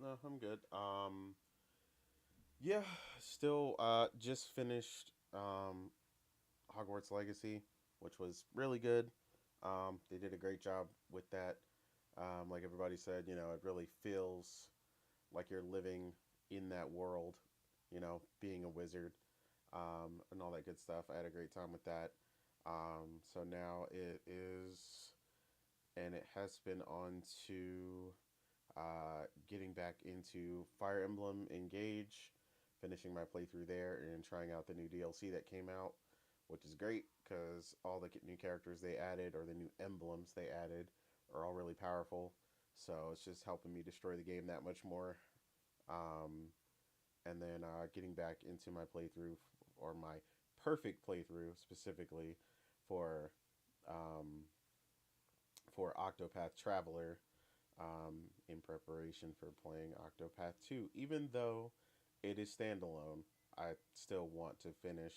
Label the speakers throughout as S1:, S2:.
S1: No, I'm good. Yeah, still just finished Hogwarts Legacy, which was really good. They did a great job with that. Like everybody said, it really feels like you're living in that world, being a wizard, and all that good stuff. I had a great time with that. So now it is, and it has been on to getting back into Fire Emblem Engage, finishing my playthrough there, and trying out the new DLC that came out, which is great because all the new characters they added or the new emblems they added are all really powerful. So it's just helping me destroy the game that much more. Um, and then getting back into my playthrough or my perfect playthrough specifically for um, for Octopath Traveler, in preparation for playing Octopath 2. Even though it is standalone, I still want to finish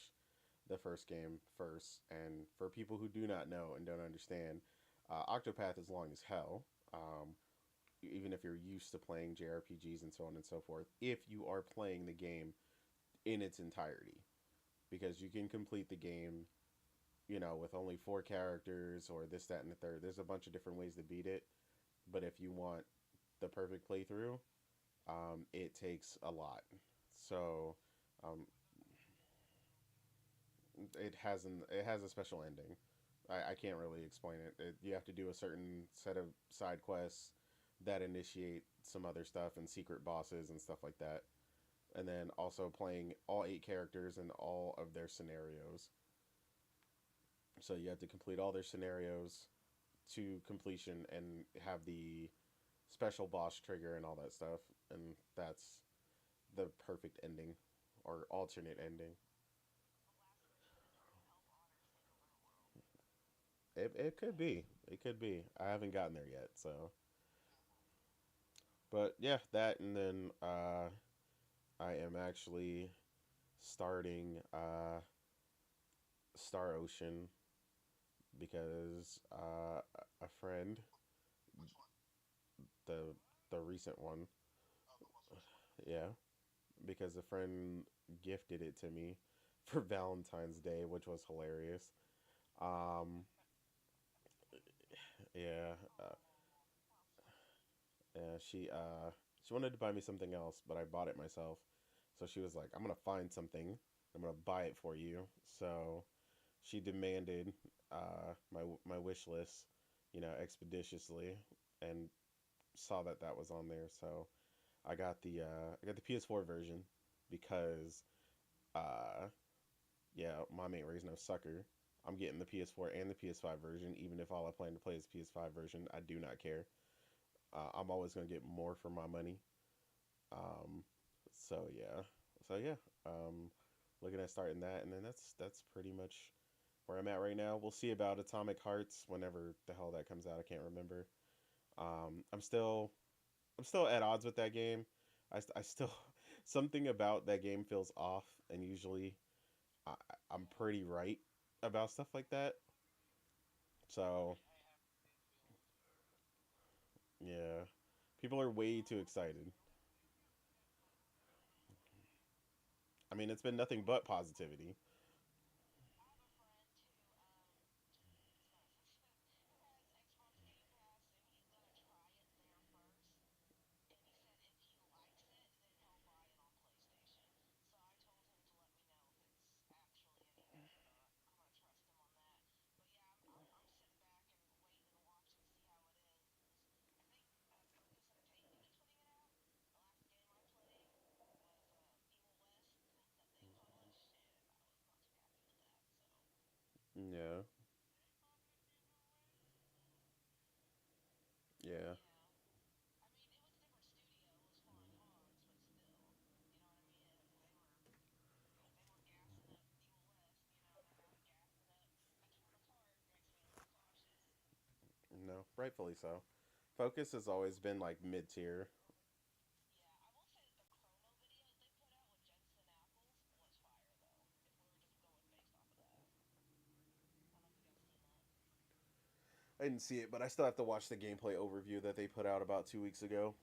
S1: the first game first. And for people who do not know and don't understand, Octopath is long as hell. Even if you're used to playing JRPGs and so on and so forth, if you are playing the game in its entirety, because you can complete the game, with only four characters or this, that, and the third. There's a bunch of different ways to beat it, but if you want the perfect playthrough, it takes a lot. So um, it has a special ending. I can't really explain it. You have to do a certain set of side quests that initiate some other stuff and secret bosses and stuff like that. And then also playing all eight characters and all of their scenarios. So you have to complete all their scenarios to completion and have the special boss trigger and all that stuff. And that's the perfect ending or alternate ending. It could be. It could be. I haven't gotten there yet, so. But yeah, that and then I am actually starting Star Ocean because a friend, the the recent one, yeah, because a friend gifted it to me for Valentine's Day, which was hilarious. Um, yeah, yeah, she wanted to buy me something else, but I bought it myself. So she was like, "I'm gonna find something. I'm gonna buy it for you." So she demanded my wish list, expeditiously, and saw that that was on there. So I got the PS4 version because uh, yeah, mom ain't raised no sucker. I'm getting the PS4 and the PS5 version, even if all I plan to play is PS5 version. I do not care. I'm always gonna get more for my money. Um, so yeah. Um, Looking at starting that, and then that's pretty much where I'm at right now. We'll see about Atomic Hearts whenever the hell that comes out. I can't remember. I'm still at odds with that game. I still something about that game feels off, and usually I, I'm pretty right about stuff like that. So yeah, people are way too excited. I mean, it's been nothing but positivity. Yeah, yeah, no, rightfully so. Focus has always been like mid tier. I didn't see it, but I still have to watch the gameplay overview that they put out about 2 weeks ago.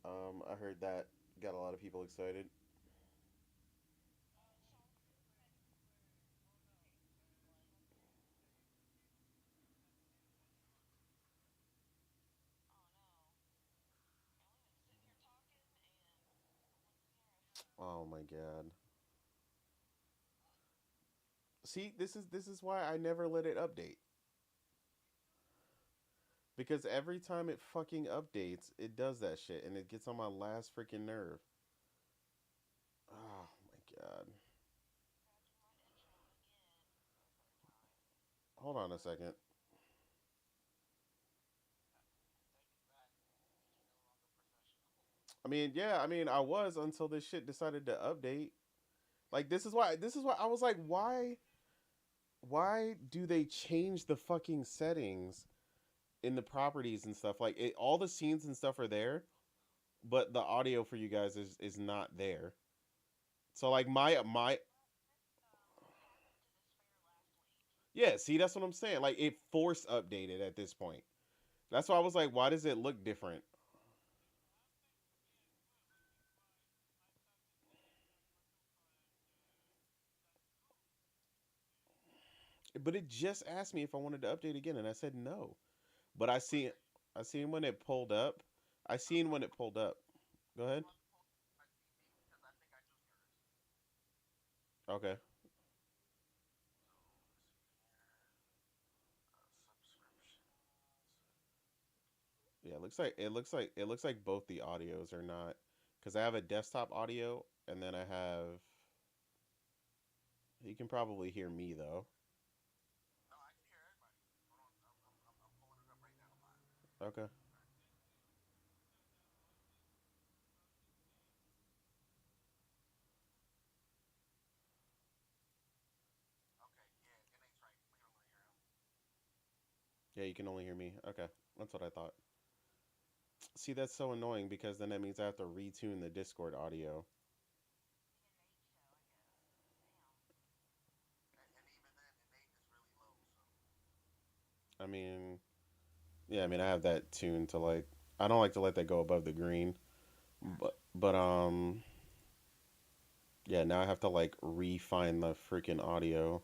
S1: I heard that got a lot of people excited. Oh my god. See, this is why I never let it update. Because every time it fucking updates, it does that shit and it gets on my last freaking nerve. Oh my god. Hold on a second. I mean, yeah, I mean, I was until this shit decided to update. Like this is why I was like, why do they change the fucking settings in the properties and stuff? Like all the scenes and stuff are there, but the audio for you guys is not there. So like my yeah, see that's what I'm saying. Like it force updated at this point. That's why I was like, why does it look different? But it just asked me if I wanted to update again, and I said no. But I seen when it pulled up. I seen when it pulled up. Go ahead. Okay. Yeah, it looks like both the audios are not, because I have a desktop audio and then I have. You can probably hear me though. Okay. Yeah, you can only hear me. Okay, that's what I thought. See, that's so annoying because then that means I have to retune the Discord audio. I mean, yeah, I mean I have that tuned to like I don't like to let that go above the green, but yeah, now I have to like refine the freaking audio.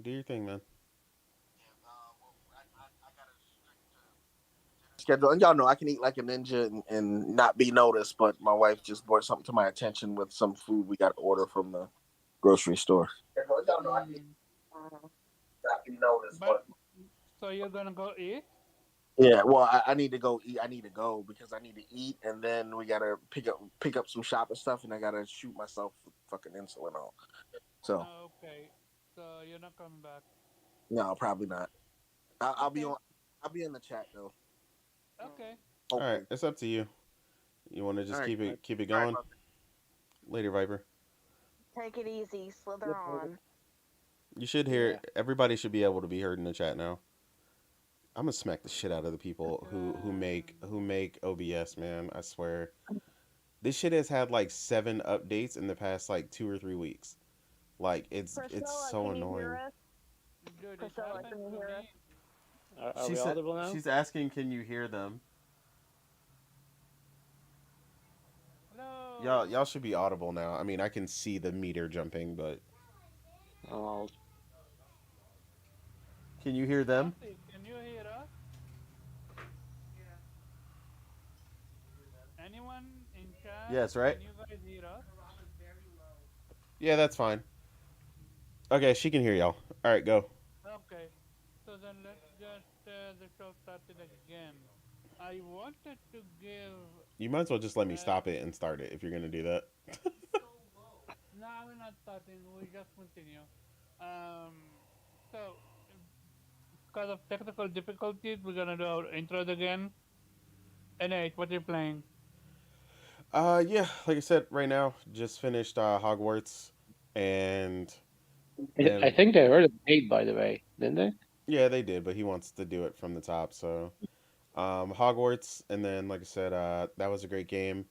S1: Do your thing, man.
S2: Schedule, and y'all know I can eat like a ninja and not be noticed. But my wife just brought something to my attention with some food we got to order from the grocery store. Y'all know I can
S3: Mm.
S2: not be noticed,
S3: But
S2: but
S3: so you're gonna go eat?
S2: yeah. Well, I need to go eat. I need to go because I need to eat, and then we gotta pick up some shopping stuff, and I gotta shoot myself with fucking insulin on. So
S3: Okay. So you're not coming back.
S2: no, probably not. I'll be
S3: Okay.
S2: on. I'll be in the chat though.
S3: Okay.
S1: All right,
S2: Hopefully.
S1: it's up to you. You want to
S2: All
S1: just
S2: right, guys.
S1: keep it
S2: Sorry
S1: going
S2: about
S1: later, Viper.
S4: Take it easy. Slither
S2: that.
S4: on.
S1: You should hear.
S3: Yeah.
S1: Everybody should be able to be heard in the chat now. I'm gonna smack the shit out of the people who make OBS, man. I swear. This shit has had like 7 updates in the past like 2 or 3 weeks. Like it's
S4: Priscilla,
S1: so
S4: can you hear
S1: annoying.
S4: us?
S3: Dude, it
S4: Priscilla,
S3: happened
S4: can you
S3: to
S4: hear us?
S3: me.
S5: Are
S1: She
S5: we
S1: said
S5: audible now?
S1: she's asking, can you hear them? Y'all
S3: Hello.
S1: should be audible now. I mean, I can see the meter jumping, but
S5: Oh,
S1: can you hear them?
S3: Ati, can you hear us? Anyone in chat?
S1: Yes, right?
S3: Can you guys hear us?
S1: Yeah, that's fine. Okay, she can hear y'all. All right, go.
S3: Okay. So then let's get the show started again. I wanted to give.
S1: You might as well just let me
S3: Uh,
S1: stop it and start it if you're gonna do that.
S3: no, we're not starting. We just continue. Um. So, because of technical difficulties, we're gonna do our intros again. And what are you playing?
S1: Yeah, like I said, right now just finished Hogwarts, and
S5: I
S1: then
S5: think they heard it made, by the way, didn't they?
S1: yeah, they did, but he wants to do it from the top. So Hogwarts, and then like I said, that was a great game.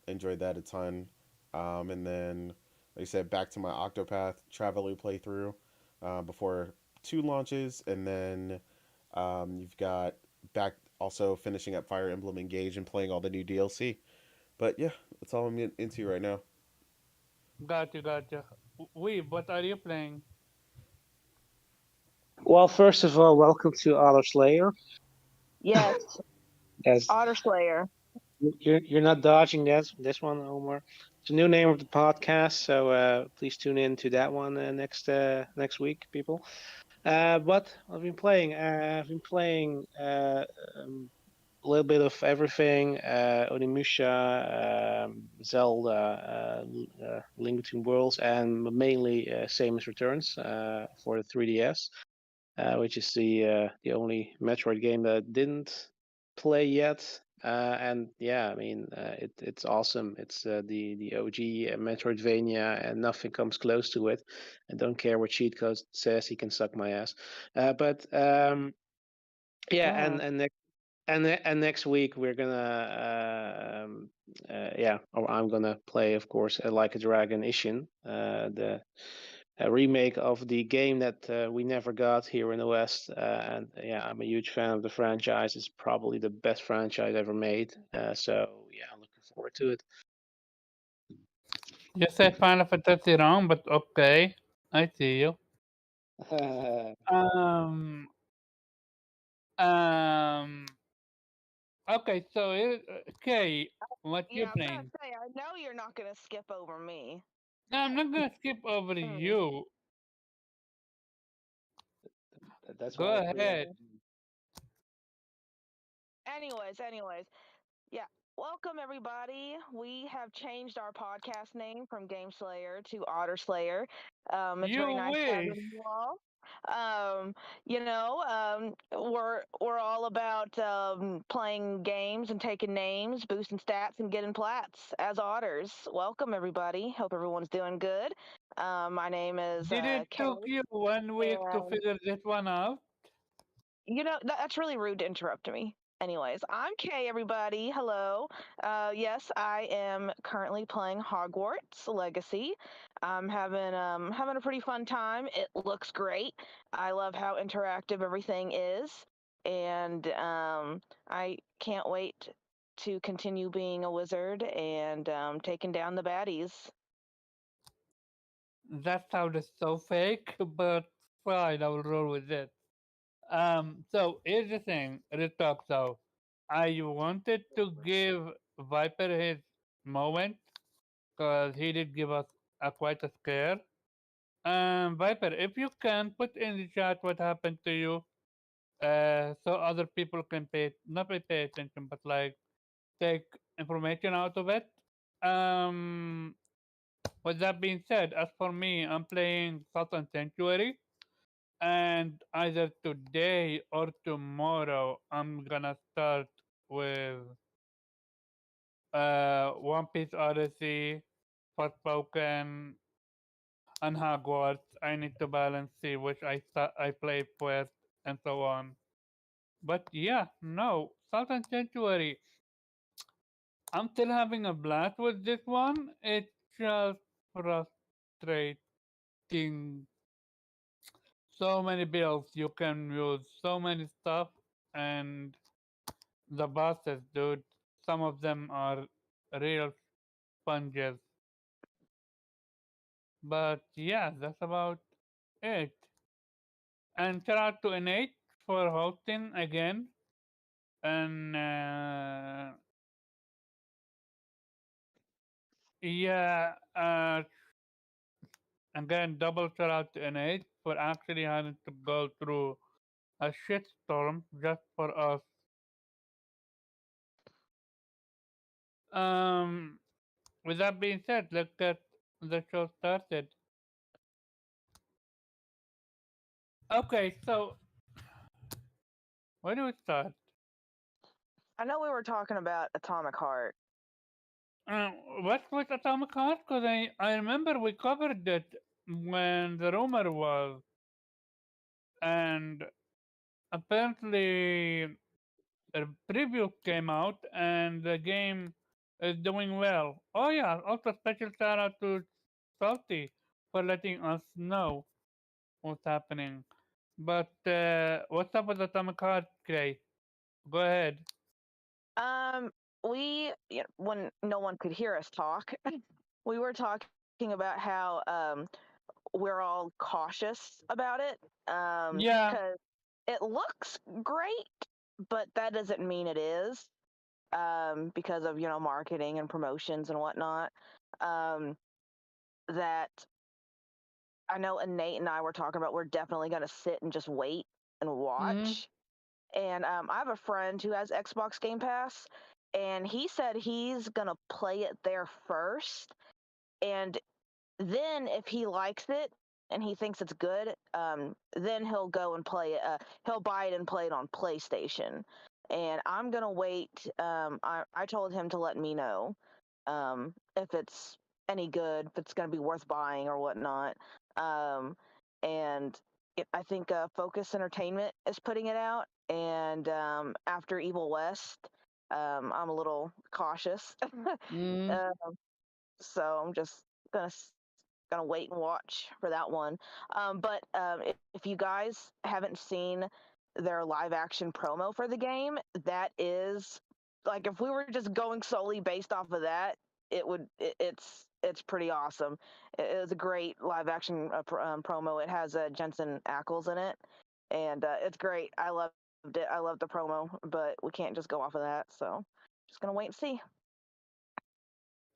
S1: Enjoyed that a ton. And then like I said, back to my Octopath Traveler playthrough. before two launches, and then you've got back also finishing up Fire Emblem Engage and playing all the new DLC. But yeah, that's all I'm into right now.
S3: Gotcha, gotcha. Weeb, what are you playing?
S5: Well, first of all, welcome to Auto Slayer.
S4: Yes,
S5: As
S4: Otter Slayer.
S5: you're not dodging this one, Omar. It's a new name of the podcast, so please tune in to that one next week, people. But I've been playing um, a little bit of everything. Onimusha, Zelda, Link Between Worlds, and mainly Samus Returns for the 3DS, which is the only Metroid game that I didn't play yet. And yeah, I mean, it's awesome. It's the OG Metroidvania, and nothing comes close to it. I don't care what cheat code says; he can suck my ass. But yeah,
S4: Mm.
S5: and next week we're gonna yeah, or I'm gonna play, of course, Like a Dragon Ishin, the a remake of the game that we never got here in the West. And yeah, I'm a huge fan of the franchise. It's probably the best franchise ever made. So yeah, I'm looking forward to it.
S3: You said Final Fantasy wrong, but okay. I see you. Um, um, okay, so, okay, what you
S4: Yeah, I was gonna
S3: playing?
S4: say, I know you're not gonna skip over me.
S3: No, I'm not gonna skip over
S4: Mm.
S3: you.
S5: That's
S3: Go
S5: why I
S3: ahead.
S5: preempted.
S4: Yeah. Anyways, yeah. Welcome everybody. We have changed our podcast name from Game Slayer to Otter Slayer. It's very
S3: You
S4: nice
S3: wish.
S4: having you all. Um, we're all about playing games and taking names, boosting stats, and getting plats as otters. Welcome everybody. Hope everyone's doing good. My name is
S3: Did it
S4: Kay,
S3: took you 1 week to
S4: and
S3: figure this one out?
S4: that's really rude to interrupt me. Anyways, I'm Kay, everybody. Hello. Yes, I am currently playing Hogwarts Legacy. I'm having a pretty fun time. It looks great. I love how interactive everything is, and I can't wait to continue being a wizard and taking down the baddies.
S3: That sounded so fake, but fine, I will roll with it. So here's the thing, real talk though. I wanted to give Viper his moment because he did give us quite a scare. Viper, if you can put in the chat what happened to you, so other people can not pay attention, but like take information out of it. Um, with that being said, as for me, I'm playing Sultan Sanctuary, and either today or tomorrow, I'm gonna start with One Piece Odyssey, Forspoken, and Hogwarts. I need to balance, see which I play first, and so on. But yeah, no, Sultan Sanctuary. I'm still having a blast with this one. It's just frustrating. So many builds you can use, so many stuff, and the bosses, dude. Some of them are real sponges. But yeah, that's about it. And shout out to Innate for hosting again. And yeah, again, double shout out to Innate for actually having to go through a shitstorm just for us. Um, with that being said, let's get the show started. Okay, so where do we start?
S4: I know we were talking about Atomic Heart.
S3: Uh, what was Atomic Heart? Because I remember we covered it when the rumor was, and apparently a preview came out, and the game is doing well. Oh yeah, also special shout out to Salty for letting us know. what's happening. But what's up with Atomic Heart, Gray? Go ahead.
S4: Um, we when no one could hear us talk, we were talking about how we're all cautious about it.
S3: Yeah.
S4: Because it looks great, but that doesn't mean it is. Because of marketing and promotions and whatnot. Um, that I know Nate and I were talking about. We're definitely going to sit and just wait and
S3: Mm-hmm.
S4: watch. And I have a friend who has Xbox Game Pass, and he said he's going to play it there first. And then if he likes it and he thinks it's good, then he'll go and play it. He'll buy it and play it on PlayStation. And I'm gonna wait. I told him to let me know if it's any good, if it's gonna be worth buying or whatnot. Um, and I think Focus Entertainment is putting it out. And after Evil West, I'm a little cautious.
S3: Mm-hmm.
S4: uh, so I'm just gonna gonna wait and watch for that one. But if you guys haven't seen their live action promo for the game, that is like if we were just going solely based off of that, it's pretty awesome. It was a great live action promo. It has Jensen Ackles in it, and it's great. I loved it. I loved the promo, but we can't just go off of that. So just gonna wait and see.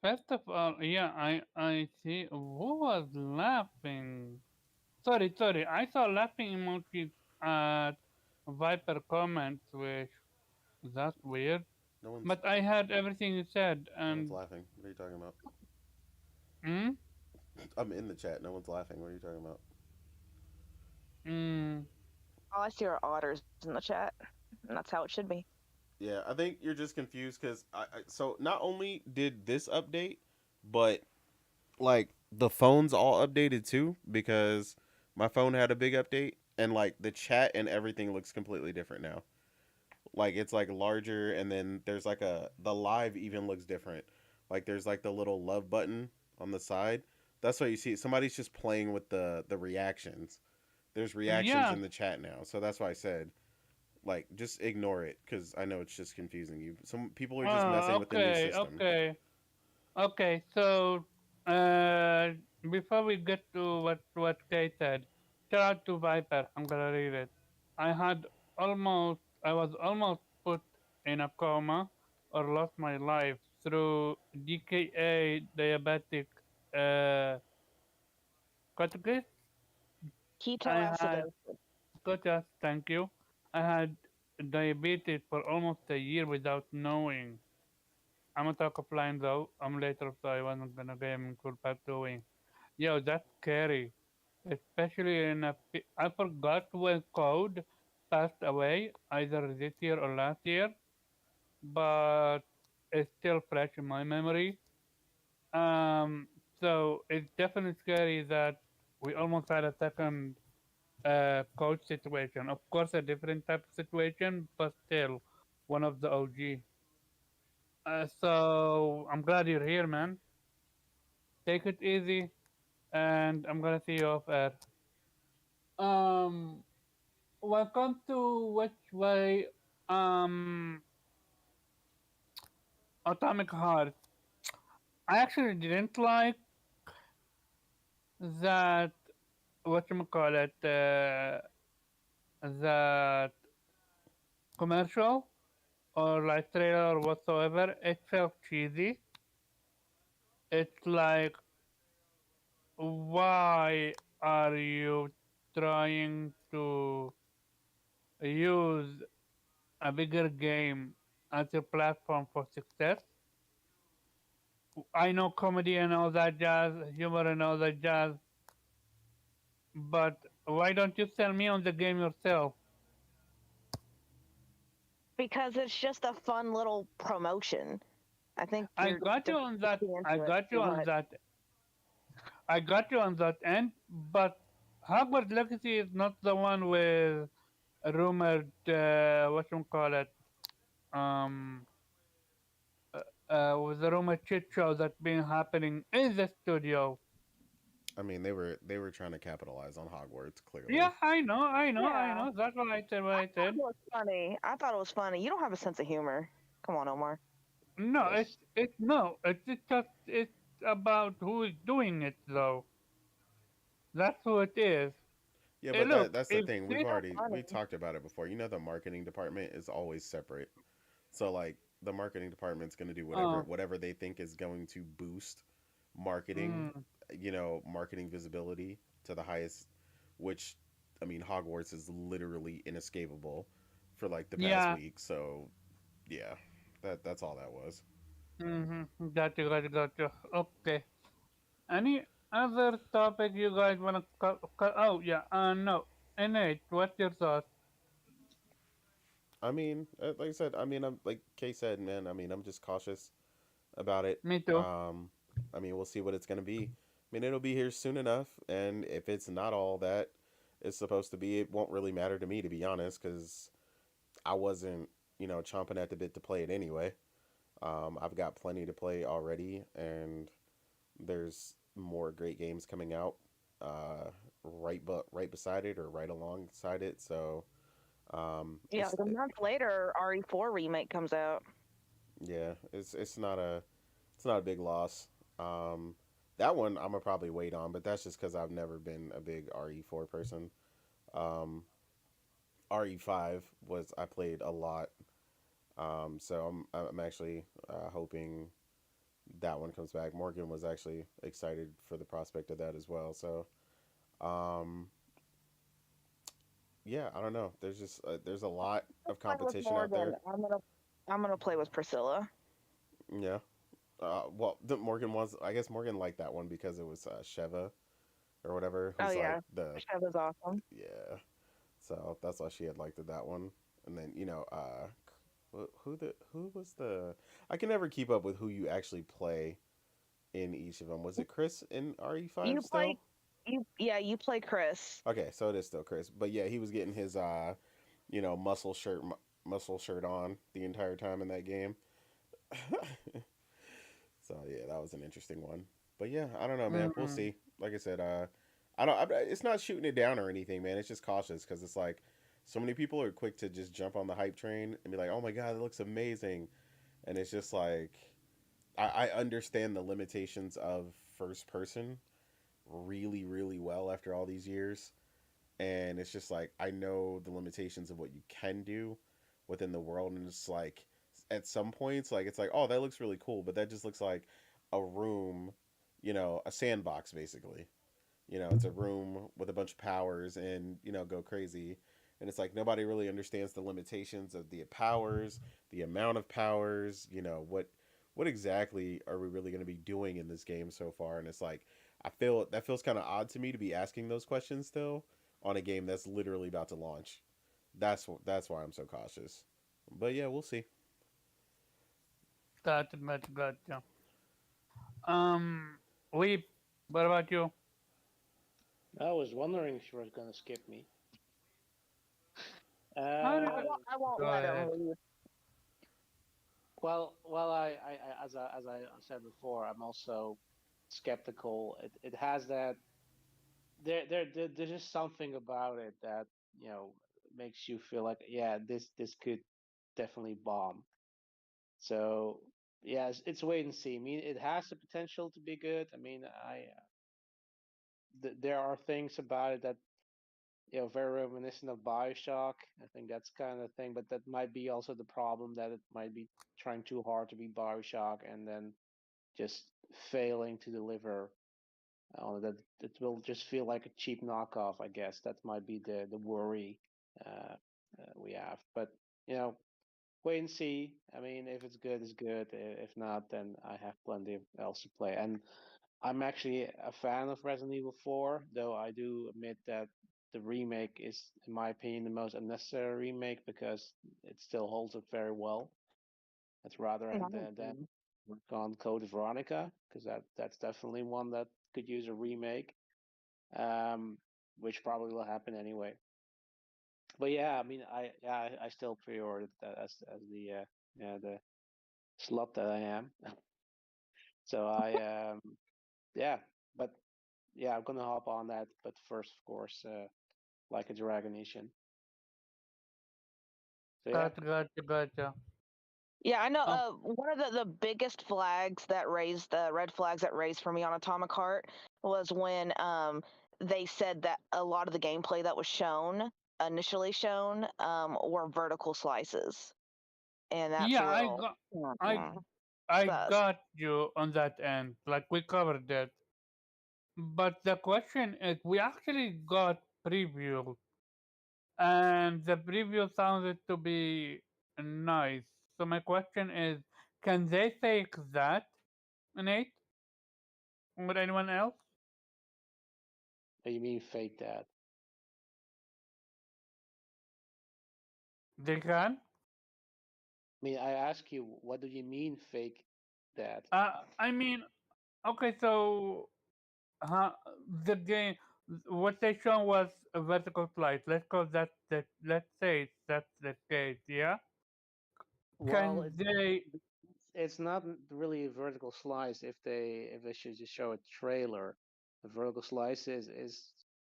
S3: First of all, yeah, I see. Who was laughing? Sorry. I saw laughing emojis at Viper comments, which that's weird.
S1: No one's
S3: But I heard everything you said,
S1: no one's
S3: and
S1: laughing. What are you talking about?
S3: mm,
S1: I'm in the chat. No one's laughing. What are you talking about?
S3: mm,
S4: All I see are otters in the chat, and that's how it should be.
S1: Yeah, I think you're just confused because so not only did this update, but like the phones all updated too because my phone had a big update and like the chat and everything looks completely different now. Like it's like larger and then there's like the live even looks different. Like there's like the little love button on the side. That's what you see. Somebody's just playing with the reactions. There's reactions
S3: yeah.
S1: in the chat now. So that's why I said like just ignore it cuz I know it's just confusing you. Some people are just messing with the new
S3: Okay,
S1: system.
S3: okay. So, uh, before we get to what Kay said, shout out to Viper. I'm gonna read it. I was almost put in a coma or lost my life through DKA diabetic uh, corticosteroids. I had
S4: Ketoacidosis.
S3: Scotch, thank you. I had diabetes for almost a year without knowing. I'm gonna talk offline though. I'm later, so I wasn't gonna get him full back doing. Yo, that's scary. Especially I forgot when Code passed away, either this year or last year, but it's still fresh in my memory. Um, so it's definitely scary that we almost had a second coach situation. Of course, a different type of situation, but still one of the OG. So I'm glad you're here, man. Take it easy, and I'm gonna see you off air. Um, welcome to which way? Um, Atomic Heart. I actually didn't like that. What you call it? That commercial or like trailer or whatsoever. It felt cheesy. It's like, why are you trying to use a bigger game as a platform for success? I know comedy and all that jazz, humor and all that jazz, but why don't you sell me on the game yourself?
S4: Because it's just a fun little promotion. I think
S3: I
S4: you're
S3: got you
S4: just
S3: on that.
S4: looking
S3: I
S4: into it
S3: got you
S4: too
S3: on
S4: much.
S3: that. I got you on that end, but Hogwarts Legacy is not the one with a rumored, what you call it, um, with the rumored shit show that's been happening in the studio.
S1: I mean, they were trying to capitalize on Hogwarts clearly.
S3: Yeah, I
S4: Yeah,
S3: know. That's what I said. What
S4: I
S3: I
S4: thought
S3: said.
S4: it was funny. I thought it was funny. You don't have a sense of humor. Come on, Omar.
S3: No,
S5: Yes.
S3: it's no. It's just it's about who is doing it though. That's who it is.
S1: Yeah,
S3: Hey,
S1: but
S3: look,
S1: that's the
S3: if
S1: thing.
S3: this,
S1: We
S4: Funny.
S1: talked about it before. You know, the marketing department is always separate. So like the marketing department's going to do
S3: uh,
S1: whatever they think is going to boost marketing,
S3: mm,
S1: marketing visibility to the highest, which I mean Hogwarts is literally inescapable for like the past
S3: yeah,
S1: week. So, yeah. That's all that was.
S3: gotcha. Okay. Any other topic you guys wanna oh yeah, no. Nate, what's your thoughts?
S1: I mean, like I said, I mean, I'm like Kay said, man. I mean, I'm just cautious about it.
S3: Me too.
S1: Um, I mean, we'll see what it's gonna be. I mean, it'll be here soon enough, and if it's not all that it's supposed to be, it won't really matter to me, to be honest, because I wasn't, chomping at the bit to play it anyway. I've got plenty to play already, and there's more great games coming out, right beside it or right alongside it. So,
S4: Yeah, like a month later, RE4 remake comes out.
S1: yeah, it's not a big loss. Um, that one I'm gonna probably wait on, but that's just because I've never been a big RE4 person. Um, RE5 was I played a lot, so I'm actually hoping that one comes back. Morgan was actually excited for the prospect of that as well. So, um, yeah, I don't know. There's a lot of
S4: Play with
S1: competition out
S4: Morgan.
S1: there.
S4: I'm gonna play with Priscilla.
S1: Yeah. Well, the Morgan was. I guess Morgan liked that one because it was Sheva or whatever,
S4: Oh
S1: who's like
S4: yeah,
S1: the
S4: Chev is awesome.
S1: yeah. So that's why she had liked that one. And then who was the? I can never keep up with who you actually play in each of them. Was it Chris in RE5
S4: You
S1: still?
S4: play you play Chris.
S1: Okay, so it is still Chris. But yeah, he was getting his muscle shirt on the entire time in that game. So yeah, that was an interesting one. But yeah, I don't know, man. We'll
S3: Mm,
S1: see. Like I said, I don't. It's not shooting it down or anything, man. It's just cautious because it's like so many people are quick to just jump on the hype train and be like, "Oh my god, it looks amazing," and it's just like I understand the limitations of first person really, really well after all these years, and it's just like I know the limitations of what you can do within the world, and it's like at some points like it's like, oh, that looks really cool, but that just looks like a room, a sandbox basically. It's a room with a bunch of powers and go crazy, and it's like nobody really understands the limitations of the powers, the amount of powers, what exactly are we really going to be doing in this game so far, and it's like I feel that feels kind of odd to me to be asking those questions still on a game that's literally about to launch. That's why I'm so cautious. But yeah, we'll see.
S3: gotcha. Um, we. What about you?
S5: I was wondering if you were gonna skip me.
S3: How did
S4: I
S3: it?
S5: Uh,
S4: won't. I won't
S3: Go
S4: let him
S3: ahead.
S4: leave.
S5: well, as I said before, I'm also skeptical. It has that there's just something about it that you know makes you feel like yeah this could definitely bomb. So yeah, it's wait and see. I mean, it has the potential to be good. I mean, there are things about it that very reminiscent of Bioshock. I think that's kind of the thing, but that might be also the problem that it might be trying too hard to be Bioshock and then just failing to deliver that it will just feel like a cheap knockoff. I guess that might be the worry uh, we have. But you know, wait and see. I mean, if it's good, it's good. If not, then I have plenty of else to play. And I'm actually a fan of Resident Evil 4, though I do admit that the remake is, in my opinion, the most unnecessary remake because it still holds up very well. It's rather than
S4: Mhm.
S5: work on Code Veronica because that's definitely one that could use a remake, um, which probably will happen anyway. But yeah, I mean, I still pre-ordered that as the the slut that I am. So I yeah, but yeah, I'm gonna hop on that. But first, of course, like a Dragon Nation. So yeah,
S3: Gotcha.
S4: Yeah, I know.
S3: Um,
S4: One of the biggest flags that raised the red flags that raised for me on Atomic Heart was when they said that a lot of the gameplay that was shown initially shown were vertical slices, and that's
S3: yeah,
S4: real.
S3: I,
S4: Mhm.
S3: I
S4: Sus.
S3: got you on that end. Like we covered that. But the question is, we actually got preview, and the preview sounded to be nice. So my question is, can they fake that, Nate? With anyone else?
S5: you mean fake that?
S3: They can.
S5: I mean, I ask you, what do you mean fake that?
S3: I mean, okay, so uh, the game, what they shown was a vertical slice. Let's call that. Let's say that's the case. Yeah.
S5: Well,
S3: Can they?
S5: it's not really a vertical slice if they should just show a trailer. A vertical slice is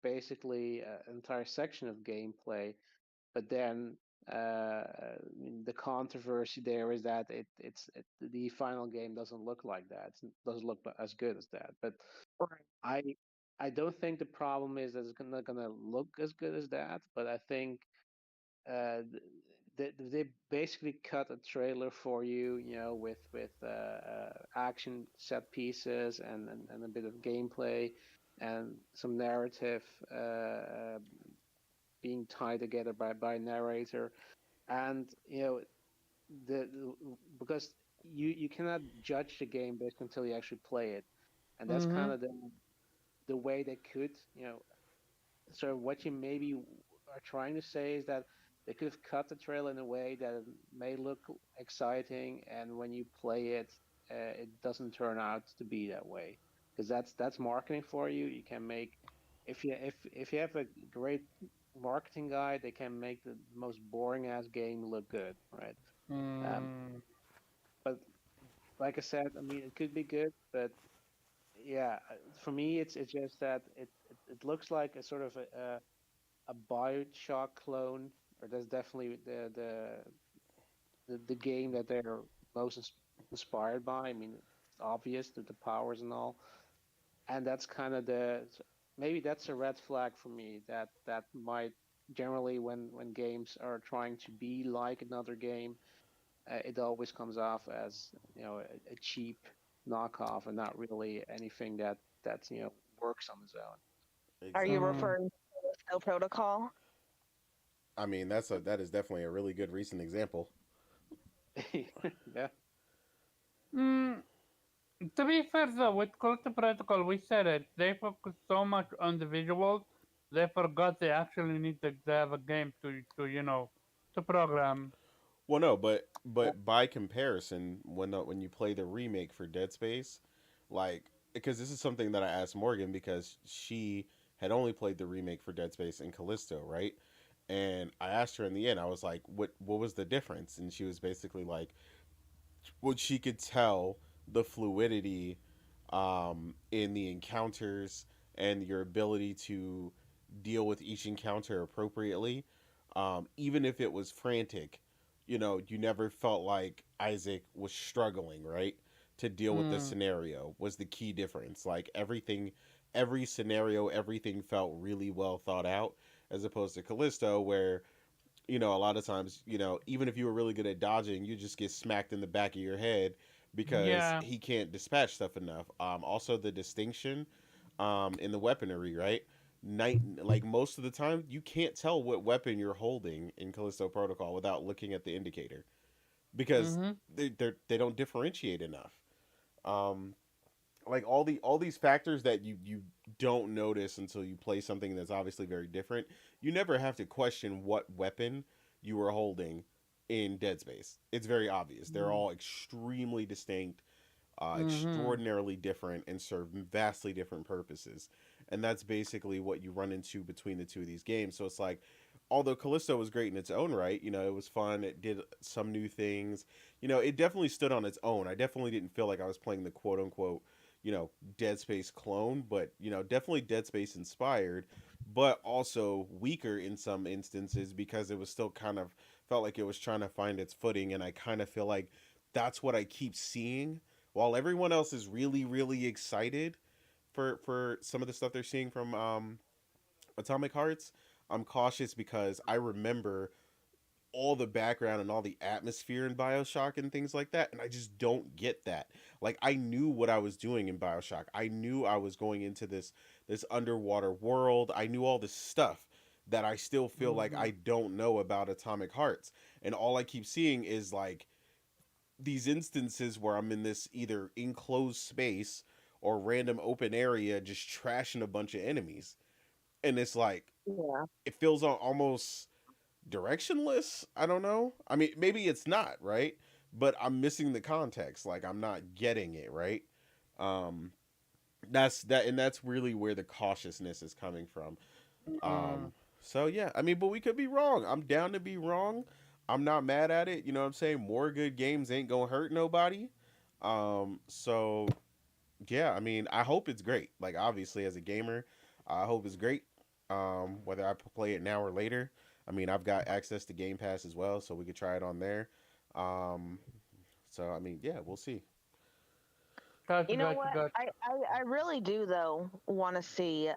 S5: basically an entire section of gameplay, but then the controversy there is that the final game doesn't look like that. It doesn't look as good as that. But
S4: Right.
S5: I I don't think the problem is that it's not gonna look as good as that. But I think uh, they basically cut a trailer for you, you know, with action set pieces and a bit of gameplay and some narrative being tied together by narrator. And you know because you cannot judge the game based until you actually play it, and that's kind
S3: Mm-hmm.
S5: of the way they could, you know. So what you maybe are trying to say is that they could have cut the trailer in a way that it may look exciting, and when you play it, it doesn't turn out to be that way. Because that's marketing for you. You can make if you have a great marketing guy, they can make the most boring ass game look good, right? Um,
S3: Mm,
S5: but like I said, I mean, it could be good, but yeah, for me, it's just that it looks like a sort of a Bioshock clone, or that's definitely the game that they're most inspired by. I mean, it's obvious that the powers and all, and that's kind of maybe that's a red flag for me. That might generally when games are trying to be like another game, it always comes off as, you know, a cheap knockoff and not really anything that you know works on its own.
S4: Are you
S1: Exactly.
S3: mm,
S4: referring to Skill Protocol?
S1: I mean, that is definitely a really good recent example.
S5: Yeah.
S3: mm. To be fair though, with Culture Protocol, we said it. They focus so much on the visuals, they forgot they actually need to have a game to to program.
S1: Well, no, but by comparison, when you play the remake for Dead Space, like because this is something that I asked Morgan because she had only played the remake for Dead Space and Callisto, right? And I asked her in the end, I was like, what was the difference? And she was basically like, what she could tell the fluidity in the encounters and your ability to deal with each encounter appropriately, even if it was frantic. You know, you never felt like Isaac was struggling, right, to deal with the
S3: Mm,
S1: scenario was the key difference. Like everything, every scenario, everything felt really well thought out, as opposed to Callisto, where a lot of times, even if you were really good at dodging, you just get smacked in the back of your head because
S3: yeah.
S1: he can't dispatch stuff enough. Also, the distinction in the weaponry, right? Like most of the time, you can't tell what weapon you're holding in Callisto Protocol without looking at the indicator because
S3: Mm-hmm.
S1: they don't differentiate enough. Um, like all these factors that you don't notice until you play something that's obviously very different. You never have to question what weapon you were holding in Dead Space. It's very obvious. They're all extremely distinct,
S3: Mm-hmm.
S1: extraordinarily different, and serve vastly different purposes. And that's basically what you run into between the two of these games. So it's like, although Callisto was great in its own right, it was fun. It did some new things. It definitely stood on its own. I definitely didn't feel like I was playing the quote unquote, Dead Space clone, but definitely Dead Space inspired, but also weaker in some instances because it was still kind of felt like it was trying to find its footing, and I kind of feel like that's what I keep seeing. While everyone else is really, really excited for some of the stuff they're seeing from Atomic Hearts, I'm cautious because I remember all the background and all the atmosphere in BioShock and things like that, and I just don't get that. Like I knew what I was doing in BioShock. I knew I was going into this underwater world. I knew all this stuff that I still feel like
S3: Mm-hmm.
S1: I don't know about Atomic Hearts. And all I keep seeing is like these instances where I'm in this either enclosed space or random open area just trashing a bunch of enemies. And it's like
S4: Yeah.
S1: it feels almost directionless. I don't know. I mean, maybe it's not, right? But I'm missing the context. Like I'm not getting it, right? Um that's really where the cautiousness is coming from.
S3: Mm.
S1: So yeah, I mean, but we could be wrong. I'm down to be wrong. I'm not mad at it. You know what I'm saying? More good games ain't gonna hurt nobody. So yeah, I mean, I hope it's great. Like obviously as a gamer, I hope it's great. Whether I play it now or later. I mean, I've got access to Game Pass as well, so we could try it on there. Um, so I mean, yeah, we'll see.
S3: Gotcha,
S4: You know
S3: gotcha,
S4: what?
S3: gotcha.
S4: I really do though want to see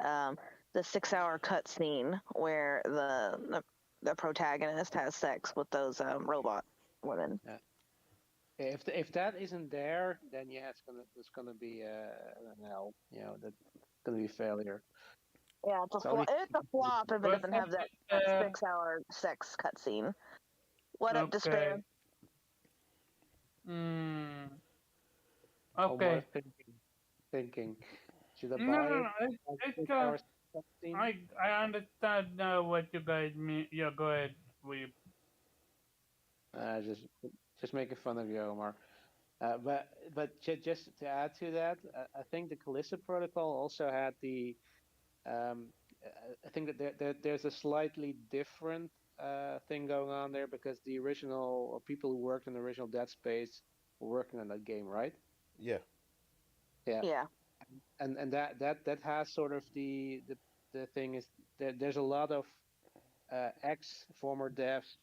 S4: the 6 hour cutscene where the protagonist has sex with those robot women.
S5: Yeah. If that isn't there, then yeah, it's gonna be an L. That's gonna be a failure.
S4: Yeah,
S5: It's only
S4: it's a flop if it
S3: What's
S4: doesn't
S3: up
S4: have that,
S3: with
S4: that 6 hour sex cutscene. What up, despair?
S3: okay. Mm,
S5: Omar
S3: okay.
S5: thinking, should I
S3: No,
S5: buy
S3: no,
S5: it?
S3: no.
S5: Like
S3: It's
S5: 6 hours cutscene?
S3: I understand what you guys mean. Yeah, go ahead. We
S5: Just making fun of you, Omar. Just to add to that, I think the Callisto Protocol also had the I think that there's a slightly different thing going on there because the original or people who worked on the original Dead Space were working on that game, right?
S1: Yeah,
S5: Yeah,
S4: Yeah.
S5: and that has sort of the thing is there's a lot of ex former devs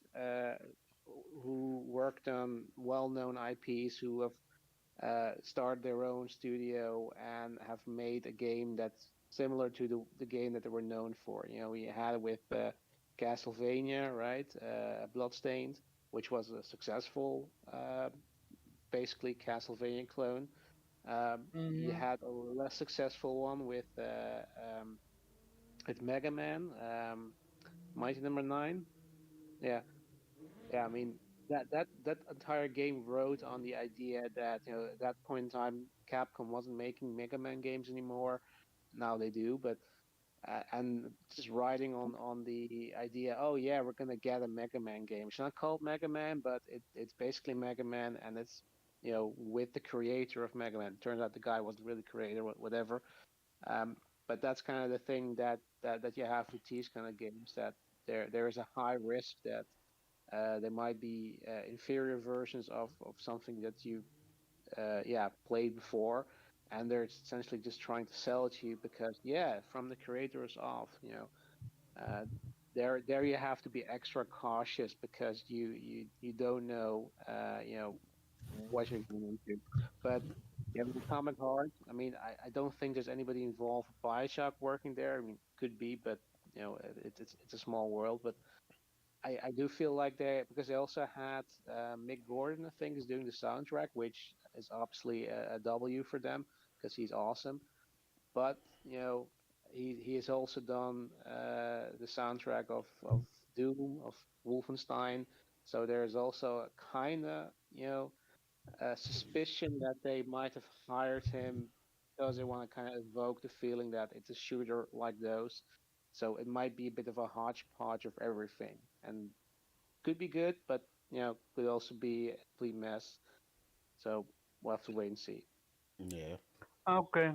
S5: who worked on well-known IPs who have started their own studio and have made a game that's similar to the game that they were known for. We had it with Castlevania, right? Bloodstained, which was a successful, basically Castlevania clone. You
S3: mm-hmm.
S5: had a less successful one with Mega Man, Mighty Number Nine. Yeah, yeah. I mean that entire game rode on the idea that at that point in time Capcom wasn't making Mega Man games anymore. Now they do, but and just riding on the idea. Oh yeah, we're gonna get a Mega Man game. It's not called Mega Man, but it's basically Mega Man, and it's with the creator of Mega Man. Turns out the guy wasn't really creator, whatever. Um, but that's kind of the thing that you have with these kind of games that there is a high risk that there might be inferior versions of something that you played before, and they're essentially just trying to sell it to you because from the creators of uh, there you have to be extra cautious because you don't know what you're going into. But with Atomic Heart, I mean, I don't think there's anybody involved with Bioshock working there. I mean, could be, but it's a small world. But I do feel like they because they also had Mick Gordon, I think, is doing the soundtrack, which is obviously a W for them because he's awesome. But he has also done the soundtrack of Doom, of Wolfenstein. So there's also a kind of suspicion that they might have hired him because they want to kind of evoke the feeling that it's a shooter like those. So it might be a bit of a hodgepodge of everything, and could be good, but could also be a complete mess. So we'll have to wait and see.
S1: yeah,
S3: Okay.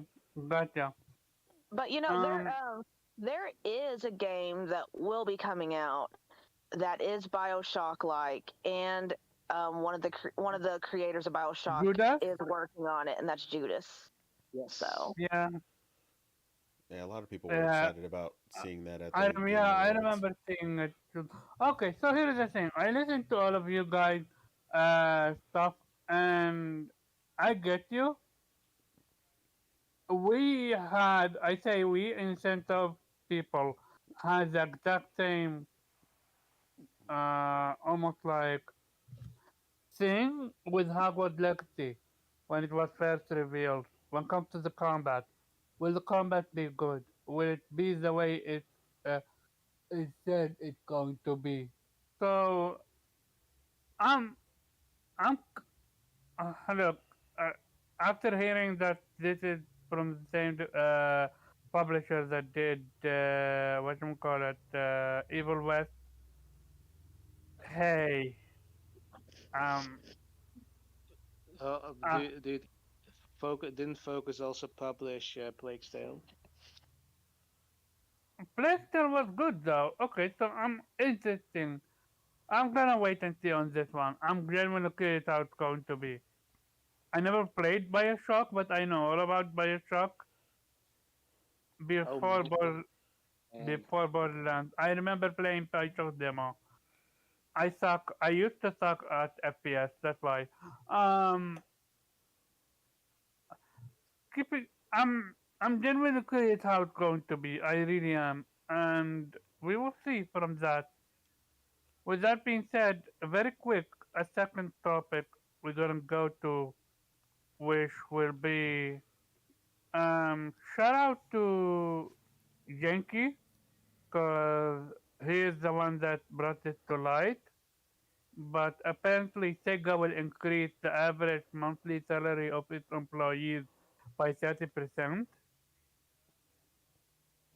S3: Gotcha.
S4: But
S3: Um
S4: there is a game that will be coming out that is BioShock like, and one of the creators of BioShock
S3: Judas?
S4: is working on it, and that's Judas.
S5: Yes.
S4: So
S3: Yeah,
S1: Yeah, a lot of people were
S3: yeah.
S1: excited about
S3: uh,
S1: seeing that at the
S3: Yeah,
S1: Game
S3: I
S1: Awards.
S3: remember seeing it too. Okay, so here's the thing. I listened to all of you guys stuff, and I get you. We had, I say we, in sense of people, had the exact same, almost like thing with Hogwarts Legacy when it was first revealed. When it comes to the combat, will the combat be good? Will it be the way uh, it said it's going to be? So I'm I'm look, after hearing that this is from the same publisher that did what you call it, Evil West. Hey, um, uh,
S5: Didn't Focus also publish Plague's Tale?
S3: Blaster was good though. Okay, so I'm interesting. I'm gonna wait and see on this one. I'm genuinely curious how it's going to be. I never played Bioshock, but I know all about Bioshock
S5: Oh
S3: before
S5: man,
S3: Bor-
S5: man.
S3: before Borderlands. I remember playing Bioshock demo. I suck. I used to suck at FPS. That's why. Um, keep it. I'm genuinely curious how it's going to be. I really am, and we will see from that. With that being said, very quick, a second topic we're gonna go to, which will be shout out to Yankee, cause he is the one that brought it to light. But apparently, Sega will increase the average monthly salary of its employees by 30%.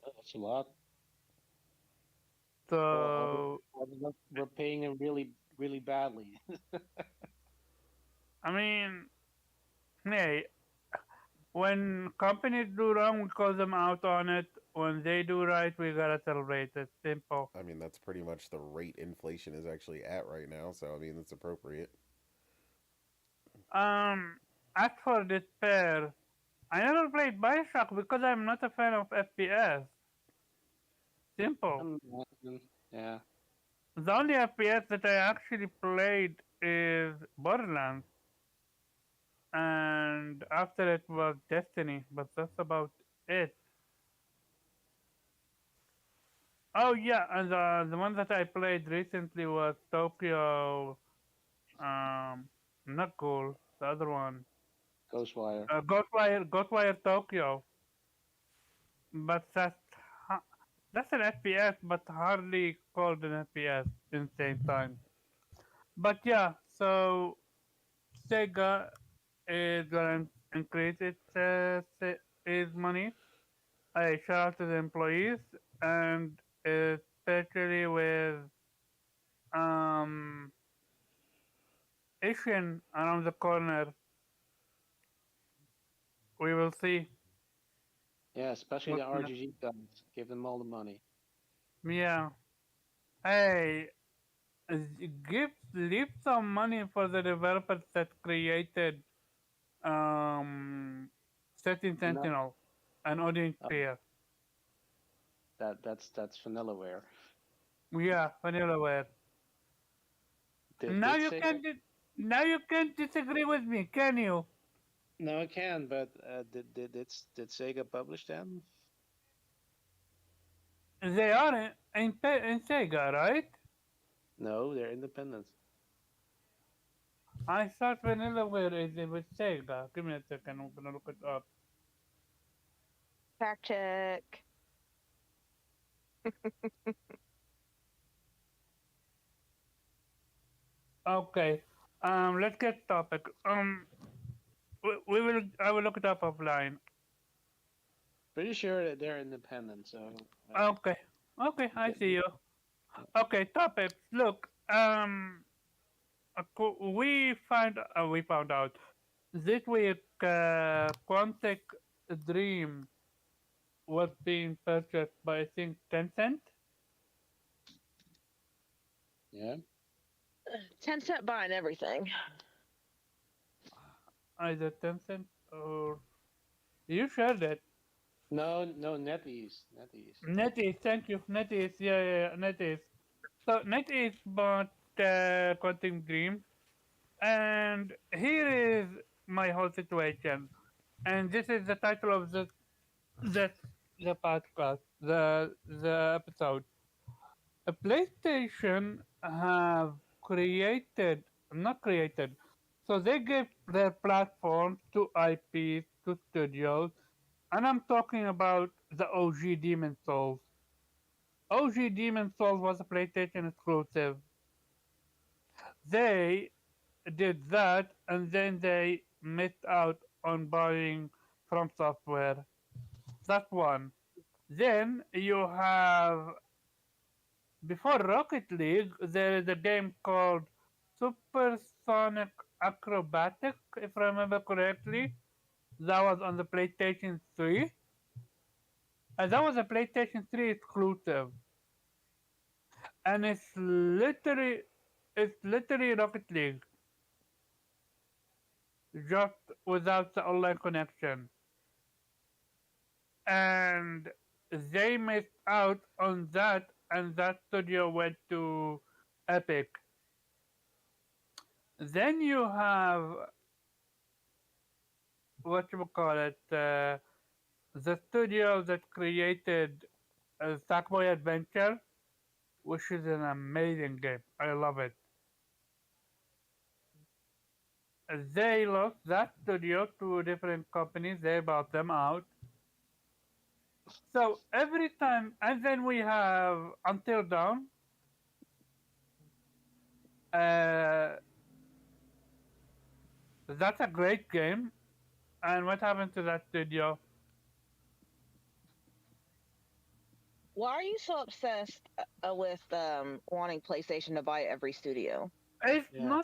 S5: Oh, that's a lot.
S3: So,
S5: We're paying him really, really badly.
S3: I mean, hey, when companies do wrong, we call them out on it. When they do right, we gotta celebrate it. Simple.
S1: I mean, that's pretty much the rate inflation is actually at right now. So I mean, that's appropriate.
S3: Um, as for despair, I never played Bioshock because I'm not a fan of FPS. Simple.
S5: Man, yeah.
S3: The only FPS that I actually played is Borderlands, and after it was Destiny, but that's about it. Oh yeah, and the one that I played recently was Tokyo. Not cool. The other one,
S5: Ghostwire.
S3: Ghostwire Tokyo. But that's an FPS, but hardly called an FPS in the same time. But yeah, so Sega is gonna increase its money. I shout out to the employees, and especially with um Asian around the corner, we will see.
S5: Yeah, especially
S3: What?
S5: the RGG guys. Give them all the money.
S3: Yeah. Hey, give leave some money for the developers that created um Setting
S5: No,
S3: Sentinel and Odin
S5: uh,
S3: Sphere.
S5: that's Vanillaware.
S3: Yeah, Vanillaware. Now
S5: Did
S3: you
S5: Sega?
S3: can't now you can't disagree with me, can you?
S5: No, I can, but did Sega publish them?
S3: They are in Sega, right?
S5: No, they're independent.
S3: I thought Vanillaware is with Sega. Give me a second, I'm gonna look it up.
S4: fact check.
S3: Okay. Let's get topic. We will. I will look it up offline.
S5: Pretty sure that they're independent. So
S3: Okay. Okay, I
S5: get,
S3: see you. Okay, topics. Look, we found out this week. Quantic Dream was being purchased by I think Tencent.
S5: yeah.
S4: Tencent buying everything.
S3: Either Tencent or You shared it.
S5: No, no, NetEase, NetEase.
S3: NetEase, thank you. NetEase, yeah, NetEase. So NetEase bought Quantum Dream, and here is my whole situation. And this is the title of the, the podcast, the episode. A PlayStation have created, not created, so they gave their platforms to IPs, to studios, and I'm talking about the OG Demon Souls. OG Demon Souls was a PlayStation exclusive. They did that and then they missed out on buying from software. That's one. Then you have, before Rocket League, there is a game called Supersonic Acrobatic, if I remember correctly. That was on the PlayStation 3. And that was a PlayStation 3 exclusive. And it's literally Rocket League, just without the online connection. And they missed out on that, and that studio went to Epic. Then you have what you call it, the studio that created Sackboy Adventure, which is an amazing game. I love it. They lost that studio to different companies. They bought them out. So every time, and then we have Until Dawn. Uh, that's a great game. And what happened to that studio?
S4: Why are you so obsessed with wanting PlayStation to buy every studio?
S3: It's
S5: Yeah,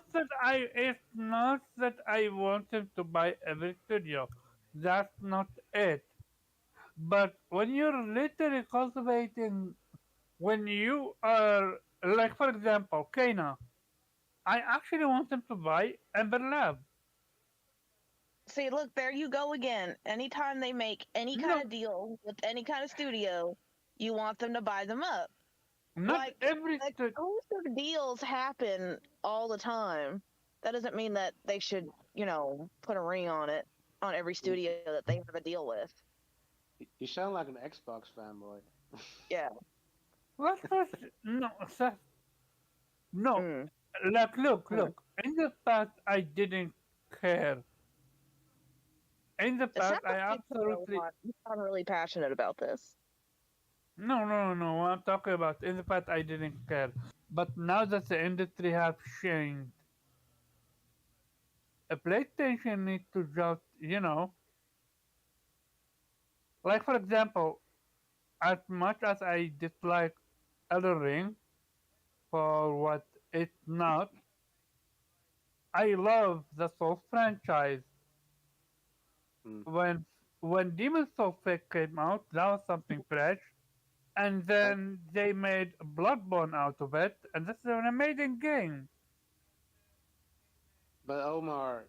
S3: not that I want him to buy every studio. That's not it. But when you're literally cultivating, when you are, like for example, Kana, I actually want him to buy Ember Lab.
S4: See, look, there you go again. Anytime they make any kind
S3: No,
S4: of deal with any kind of studio, you want them to buy them up.
S3: not
S4: Like,
S3: every
S4: exclusive deals happen all the time. That doesn't mean that they should, put a ring on it on every
S5: you,
S4: studio that they have a deal with.
S5: you sound like an Xbox fanboy.
S4: Yeah.
S3: what was no Seth, no.
S4: Mm.
S3: Like
S4: Mm.
S3: look. In the past, I didn't care. In the
S4: It sounds
S3: past, I
S4: like
S3: absolutely
S4: you sound really passionate about this.
S3: no. What I'm talking about. In the past, I didn't care. But now that the industry has changed, a PlayStation needs to just, like for example, as much as I dislike Elden Ring for what it's not, I love the Souls franchise.
S5: Mm.
S3: When Demon Souls came out, that was something fresh, and
S5: But
S3: then they made Bloodborne out of it, and this is an amazing game.
S5: but Omar,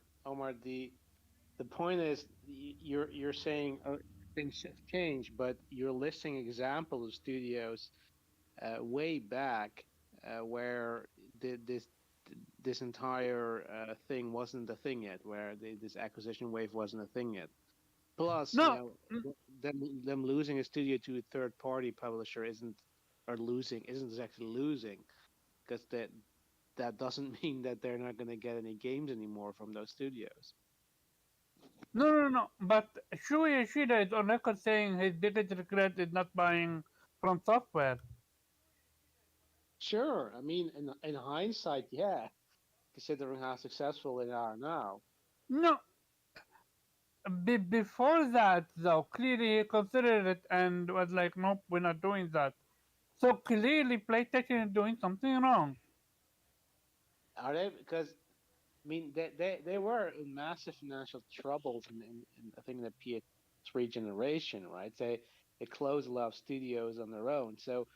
S5: the point is you're saying things have changed, but you're listing examples of studios way back where this entire thing wasn't a thing yet, where this acquisition wave wasn't a thing yet. Plus,
S3: No,
S5: them losing a studio to a third party publisher isn't exactly losing, because that doesn't mean that they're not going to get any games anymore from those studios.
S3: no. But Shuei Ishida is on record saying his biggest regret is not buying from software.
S5: Sure, I mean, in hindsight, yeah, considering how successful they are now.
S3: No, before that, though, clearly he considered it and was like, nope, we're not doing that. So clearly, PlayStation is doing something wrong.
S5: Are they? Because I mean, they were in massive financial troubles in I think the PS3 generation, right? They closed a lot of studios on their own. So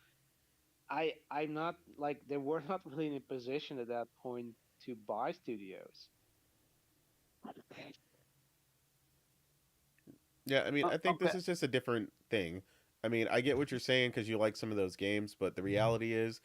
S5: I'm not like they were not really in a position at that point to buy studios.
S1: Yeah, I mean, I think this
S3: Okay.
S1: is just a different thing. I mean, I get what you're saying because you like some of those games, but the reality is,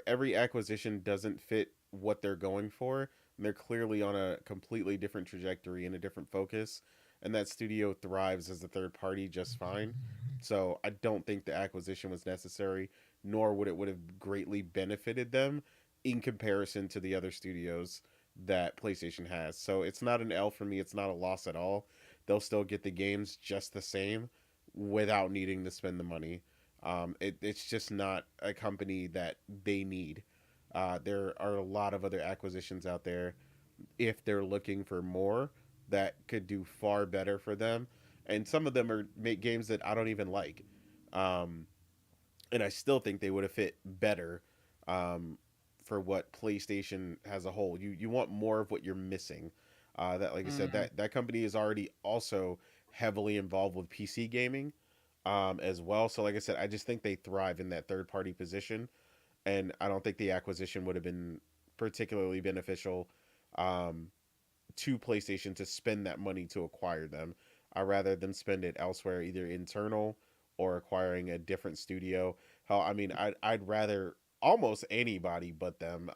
S1: every acquisition doesn't fit what they're going for. And they're clearly on a completely different trajectory and a different focus, and that studio thrives as a third party just fine. So I don't think the acquisition was necessary, nor would have greatly benefited them in comparison to the other studios that PlayStation has. So it's not an L for me. It's not a loss at all. They'll still get the games just the same without needing to spend the money. It's just not a company that they need. There are a lot of other acquisitions out there if they're looking for more that could do far better for them. And some of them are make games that I don't even like. Um, and I still think they would have fit better um, for what PlayStation has a whole. You want more of what you're missing. That like I said,
S3: Mm,
S1: that company is already also heavily involved with PC gaming as well. So like I said, I just think they thrive in that third party position, and I don't think the acquisition would have been particularly beneficial um, to PlayStation to spend that money to acquire them. I rather than spend it elsewhere, either internal or acquiring a different studio. Hell, I mean, I'd rather almost anybody but them.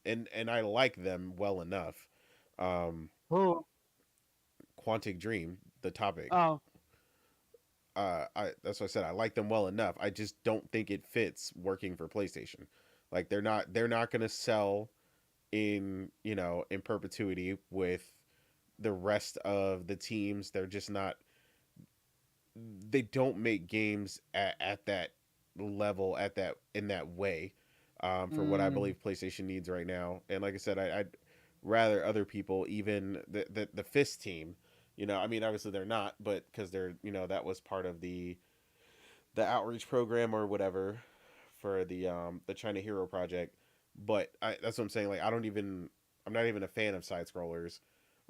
S1: And I like them well enough. Um,
S3: who?
S1: Quantic Dream, the topic.
S3: Oh,
S1: I that's what I said. I like them well enough. I just don't think it fits working for PlayStation. Like they're not gonna sell in in perpetuity with the rest of the teams. They're just not. They don't make games at that level at that in that way for what I
S3: mm,
S1: believe PlayStation needs right now. And like I said, I'd rather other people, even the Fist team. I mean, obviously they're not, but because they're that was part of the outreach program or whatever for the China Hero project. But that's what I'm saying. Like I'm not even a fan of side scrollers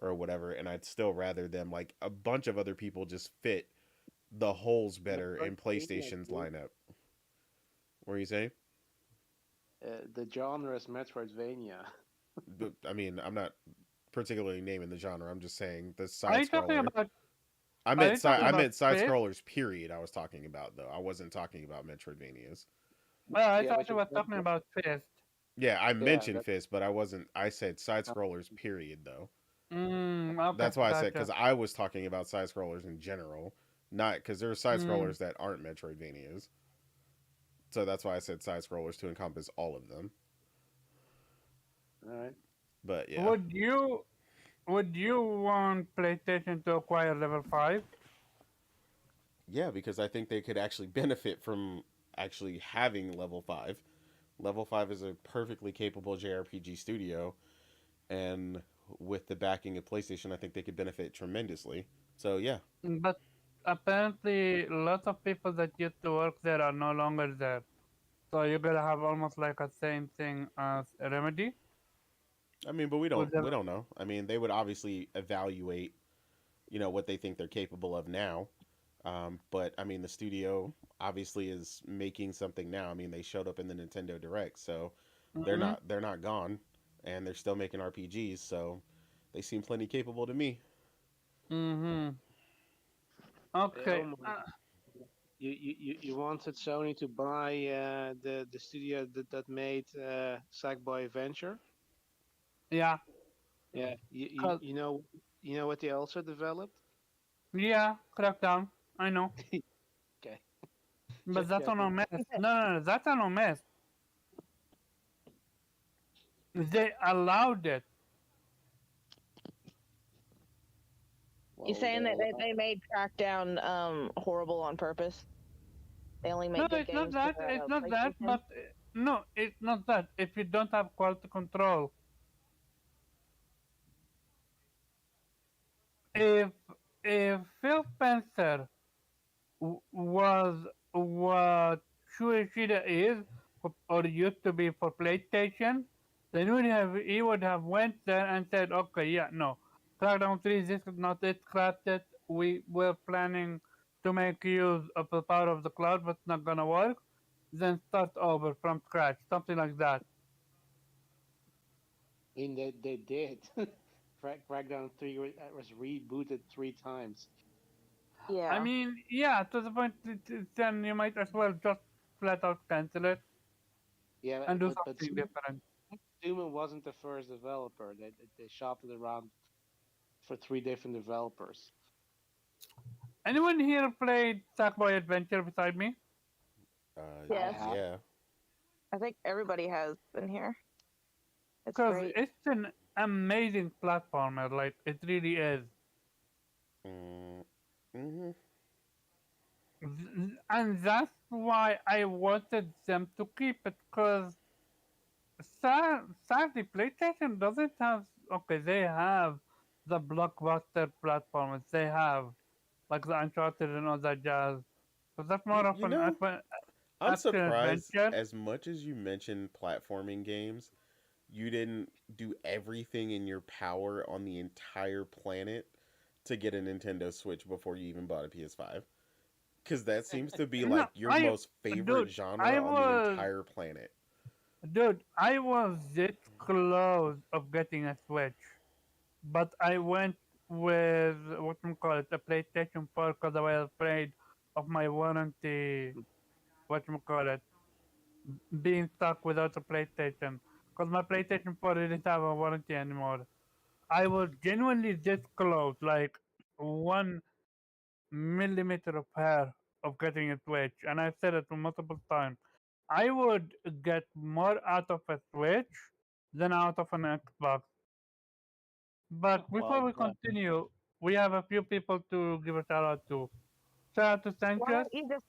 S1: or whatever, and I'd still rather them like a bunch of other people just fit the holes better in
S5: Metroidvania,
S1: PlayStation's
S5: dude.
S1: lineup. What are you saying?
S5: The genre is Metroidvania.
S1: But, I mean, I'm not particularly naming the genre. I'm just saying the
S3: are
S1: side
S3: you talking
S1: scroller.
S3: about?
S1: I
S3: Are
S1: meant
S3: you talking
S1: I
S3: about
S1: meant side
S3: Fist?
S1: scrollers. Period. I was talking about though. I wasn't talking about Metroidvanias.
S3: Well, I
S5: Yeah,
S3: thought
S5: but
S3: you
S5: you
S3: were talking about Fist.
S1: Yeah, I
S5: yeah,
S1: mentioned
S5: that
S1: Fist, but I wasn't. I said side scrollers. Period. Though.
S3: Okay,
S1: That's why I said
S3: gotcha.
S1: because I was talking about side scrollers in general, not because there are side
S3: Mm,
S1: scrollers that aren't Metroidvanias. So that's why I said side scrollers to encompass all of them.
S5: all right.
S1: But yeah,
S3: would you would you want PlayStation to acquire Level 5?
S1: yeah, because I think they could actually benefit from actually having level five. Level five is a perfectly capable JRPG studio, and with the backing of PlayStation, I think they could benefit tremendously. So yeah,
S3: But apparently, lots of people that used to work there are no longer there. So you're gonna have almost like a same thing as Remedy
S1: I mean, but we
S3: with
S1: don't
S3: them.
S1: we don't know. I mean, they would obviously evaluate what they think they're capable of now. But I mean, the studio obviously is making something now. I mean, they showed up in the Nintendo Direct, so
S3: Mm-hmm.
S1: they're not gone, and they're still making RPGs. So they seem plenty capable to me.
S3: Mm-hmm.
S5: Hey,
S3: Okay.
S5: Omar, you wanted Sony to buy the studio that made Sackboy Adventure.
S3: Yeah.
S5: Yeah,
S3: Cause
S5: you know what they also developed.
S3: yeah, Crackdown. I know,
S5: Okay,
S3: but
S5: just
S3: that's on a
S5: checking.
S3: mess. No, that's on a mess. They allowed it.
S4: You
S5: Well,
S4: saying
S5: they
S4: that
S5: allow.
S4: they made Crackdown horrible on purpose? They only
S3: No,
S4: make good
S3: it's not
S4: games for
S3: that. It's not that.
S4: PlayStation.
S3: But no, it's not that. If you don't have quality control, if if Phil Spencer was what Shueishida is or used to be for PlayStation, then he would have went there and said, okay, yeah, no, Crackdown 3, this is not it, scratch it. We were planning to make use of the power of the cloud, but it's not gonna work. Then start over from scratch, something like that.
S5: I mean, they did. Crackdown 3 was rebooted 3 times.
S3: I
S4: Yeah.
S3: mean, yeah, to the point then you might as well just flat out cancel it
S5: Yeah,
S3: and do
S5: but
S3: something different.
S5: Suman wasn't the first developer. They shopped it around for three different developers.
S3: Anyone here played Sackboy Adventure beside me?
S5: I
S4: Yes.
S5: have.
S1: Yeah.
S4: I think everybody has been here. It's
S3: Because
S4: great.
S3: it's an amazing platformer, like, it really is.
S1: Mm, mm-hmm.
S3: And that's why I wanted them to keep it, because sadly, PlayStation doesn't have. Okay, they have the blockbuster platformers. They have like the Uncharted and all that jazz. But that's more of
S1: You
S3: an
S1: know, I'm
S3: action
S1: surprised
S3: adventure.
S1: as much as you mentioned platforming games, you didn't do everything in your power on the entire planet to get a Nintendo Switch before you even bought a PS5. Because that seems to be
S3: No,
S1: like your most favorite
S3: dude,
S1: genre
S3: I
S1: on the
S3: was,
S1: entire planet.
S3: I was this close of getting a Switch, but I went with what you call it, a PlayStation 4, because I was afraid of my warranty. What you call it, being stuck without a PlayStation, because my PlayStation 4 didn't have a warranty anymore. I was genuinely this close, like 1 millimeter of hair of getting a Switch, and I've said it multiple times. I would get more out of a Switch than out of an Xbox. But before
S5: Well,
S3: we continue, we have a few people to give a shout out to. Shout out to
S4: Why
S3: Sanchez.
S4: don't you just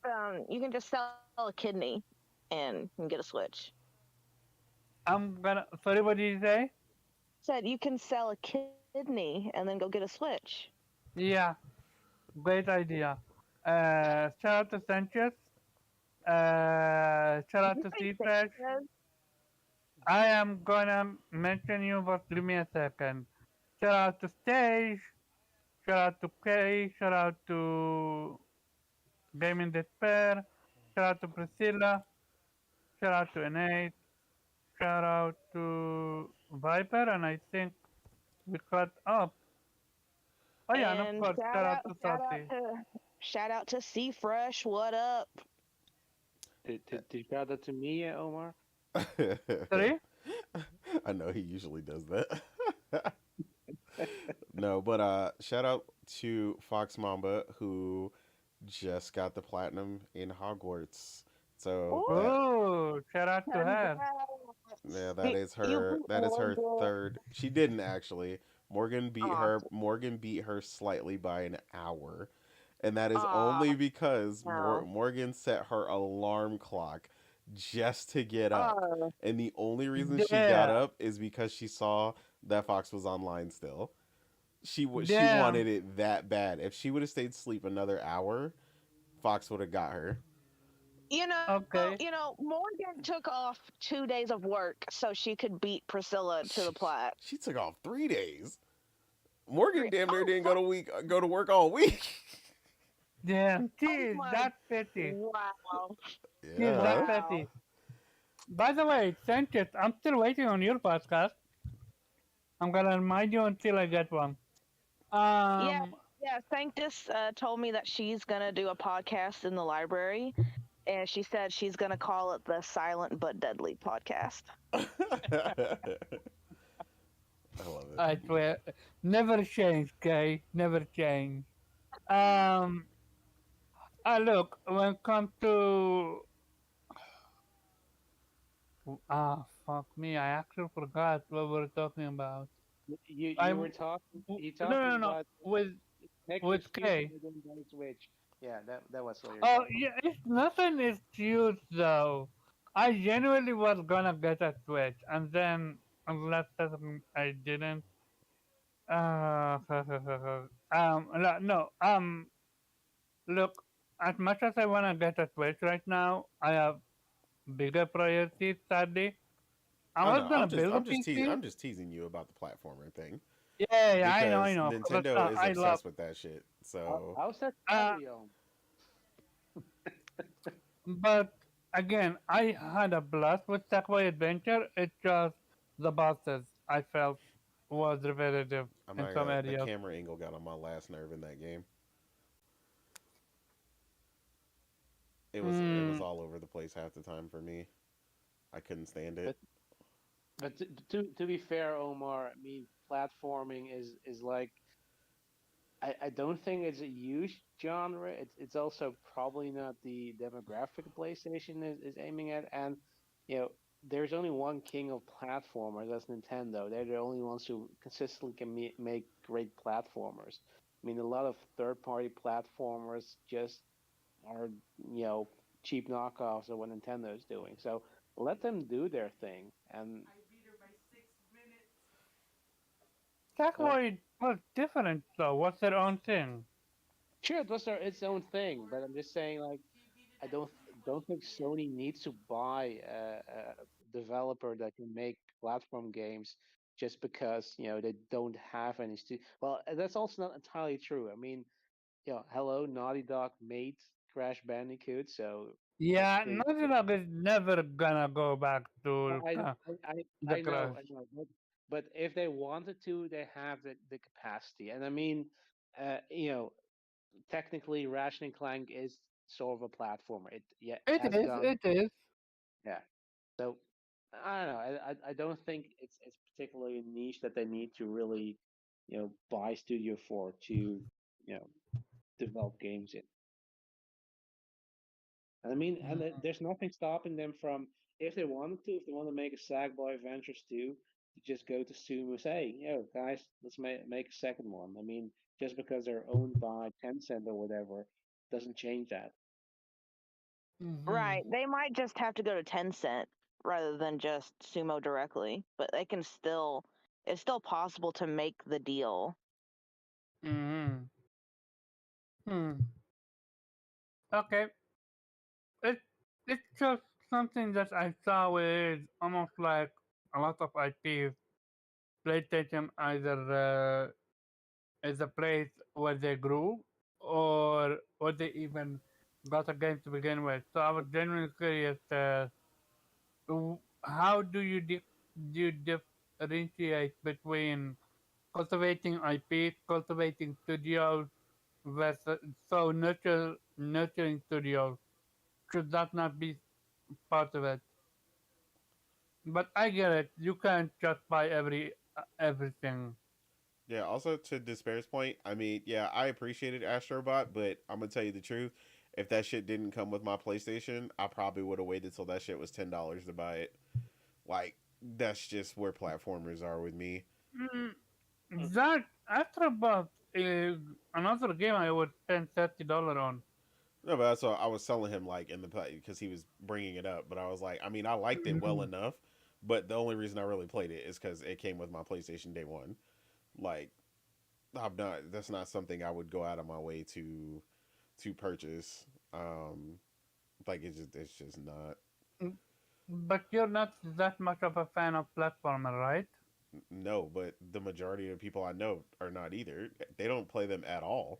S4: you can just sell a kidney and get a Switch.
S3: I'm gonna. Sorry, what did you say?
S4: Said you can sell a kidney and then go get a Switch.
S3: Yeah, great idea. Shout out to Sanchez. Shout
S4: Did
S3: out
S4: you
S3: to
S4: say
S3: Seafresh.
S4: Sanchez?
S3: I am gonna mention you, but give me a second. Shout out to Stage. Shout out to Kay. Shout out to Gaming Despair. Shout out to Priscilla. Shout out to Innate. Shout out to Viper. And I think we cut up. Oh yeah, and of
S4: And
S3: course, shout out to Salty.
S4: shout out to Sea Fresh. What up?
S5: did you got that to me, Omar?
S3: Sorry?
S1: I know he usually does that. No, but shout out to Fox Mamba who just got the platinum in Hogwarts. So that
S3: Oh, shout out to her.
S1: yeah,
S4: Congrats. You beat
S1: that is her
S4: Morgan.
S1: third. She didn't actually. Morgan beat
S4: Aw,
S1: her. Morgan beat her slightly by an hour, and that is
S4: aw,
S1: only because
S4: no.
S1: Morgan set her alarm clock just to get up,
S4: Oh,
S1: and the only reason she got
S3: Yeah,
S1: up is because she saw that Fox was online still. She
S3: damn.
S1: wanted it that bad. If she would have stayed asleep another hour, Fox would have got her.
S3: Okay.
S4: Morgan took off 2 days of work so she could beat Priscilla to the
S1: She,
S4: plat.
S1: she took off 3 days. Morgan damn near
S4: Oh,
S1: didn't go to work all week.
S3: Damn, she
S4: oh
S3: is
S4: my,
S3: that petty.
S4: wow,
S3: She is that
S1: Yeah.
S4: wow.
S3: petty. By the way, Sanchez, I'm still waiting on your podcast. I'm gonna remind you until I get one.
S4: Yeah,
S3: Um,
S4: yeah. Sanctus told me that she's gonna do a podcast in the library, and she said she's gonna call it the Silent but Deadly podcast.
S1: I love it.
S3: I swear, never change, okay? Never change. Um, look, when it comes to fuck me, I actually forgot what we were talking about. I
S5: You were talking. You
S3: no
S5: talking
S3: no no
S5: about next
S3: with
S5: excuse
S3: K.
S5: for them by Switch. Yeah, that was what you're
S3: Oh
S5: talking
S3: yeah, it's nothing is huge though. I genuinely was gonna get a Switch, and then unless I didn't. No. Look, as much as I wanna get a Switch right now, I have bigger priorities. Sadly, I
S1: Oh
S3: was
S1: no,
S3: gonna build a
S1: I'm
S3: PC.
S1: just teasing you about the platformer thing
S3: Yeah, yeah, I
S1: because
S3: know. But
S1: Nintendo is
S3: I love.
S1: obsessed with that shit. So
S5: How's that
S3: Uh,
S5: Mario?
S3: but again, I had a blast with Sackboy Adventure. It's just the bosses I felt was repetitive
S1: I'm
S3: in
S1: not
S3: some
S1: gonna. The
S3: areas.
S1: camera angle got on my last nerve in that game. it was
S3: Hmm.
S1: all over the place half the time for me. I couldn't stand it.
S5: But but to be fair, Omar, I mean, platforming is like I don't think it's a huge genre. It's also probably not the demographic PlayStation is aiming at, and you know, there's only one king of platformers, that's Nintendo. They're the only ones who consistently can make great platformers. I mean, a lot of third-party platformers just are, you know, cheap knockoffs of what Nintendo is doing. So let them do their thing. And well,
S3: Sackboy was different though. What's their own thing?
S5: sure, it was its own thing, but I'm just saying, like, I don't think Sony needs to buy a developer that can make platform games just because they don't have any Well, that's also not entirely true. I mean, hello, Naughty Dog made Crash Bandicoot, so
S3: Yeah,
S5: technically,
S3: Naughty Dog is never gonna go back to
S5: I
S3: the Crash.
S5: I know, but if they wanted to, they have the capacity, and I mean, you know, technically, Ratchet and Clank is sort of a platformer. It yeah
S3: It
S5: has
S3: is.
S5: gone
S3: It is.
S5: yeah. So I don't know. I don't think it's particularly niche that they need to really buy Studio for to develop games in. And I mean, and
S3: Mhm.
S5: there's nothing stopping them from if they wanted to, if they want to make a Sackboy Adventures 2, to just go to Sumo and say, guys, let's make a second one. I mean, just because they're owned by Tencent or whatever doesn't change that.
S3: Mhm.
S4: Right. They might just have to go to Tencent rather than just Sumo directly, but they can still it's still possible to make the deal.
S3: Mhm. Hmm. Okay. It it's just something that I saw is almost like a lot of IPs. PlayStation either is a place where they grew or they even got a game to begin with. So I was genuinely curious. How do you differentiate between cultivating IP, cultivating studios versus nurturing studios? Should that not be part of it? But I get it. You can't just buy everything.
S1: Yeah. Also, to Despair's point, I mean, yeah, I appreciated Astrobot, but I'm gonna tell you the truth. If that shit didn't come with my PlayStation, I probably would have waited till that shit was $10 to buy it. Like, that's just where platformers are with me.
S3: Mm, that Astrobot is another game I would spend $30 on.
S1: No, but that's what I was telling him, like, in the play, because he was bringing it up. But I was like, I mean, I liked it well
S3: Mhm.
S1: enough, but the only reason I really played it is because it came with my PlayStation day one. Like, I'm not. That's not something I would go out of my way to purchase. Like it's just not.
S3: Mm, But you're not that much of a fan of platformer, right?
S1: No, but the majority of people I know are not either. They don't play them at all.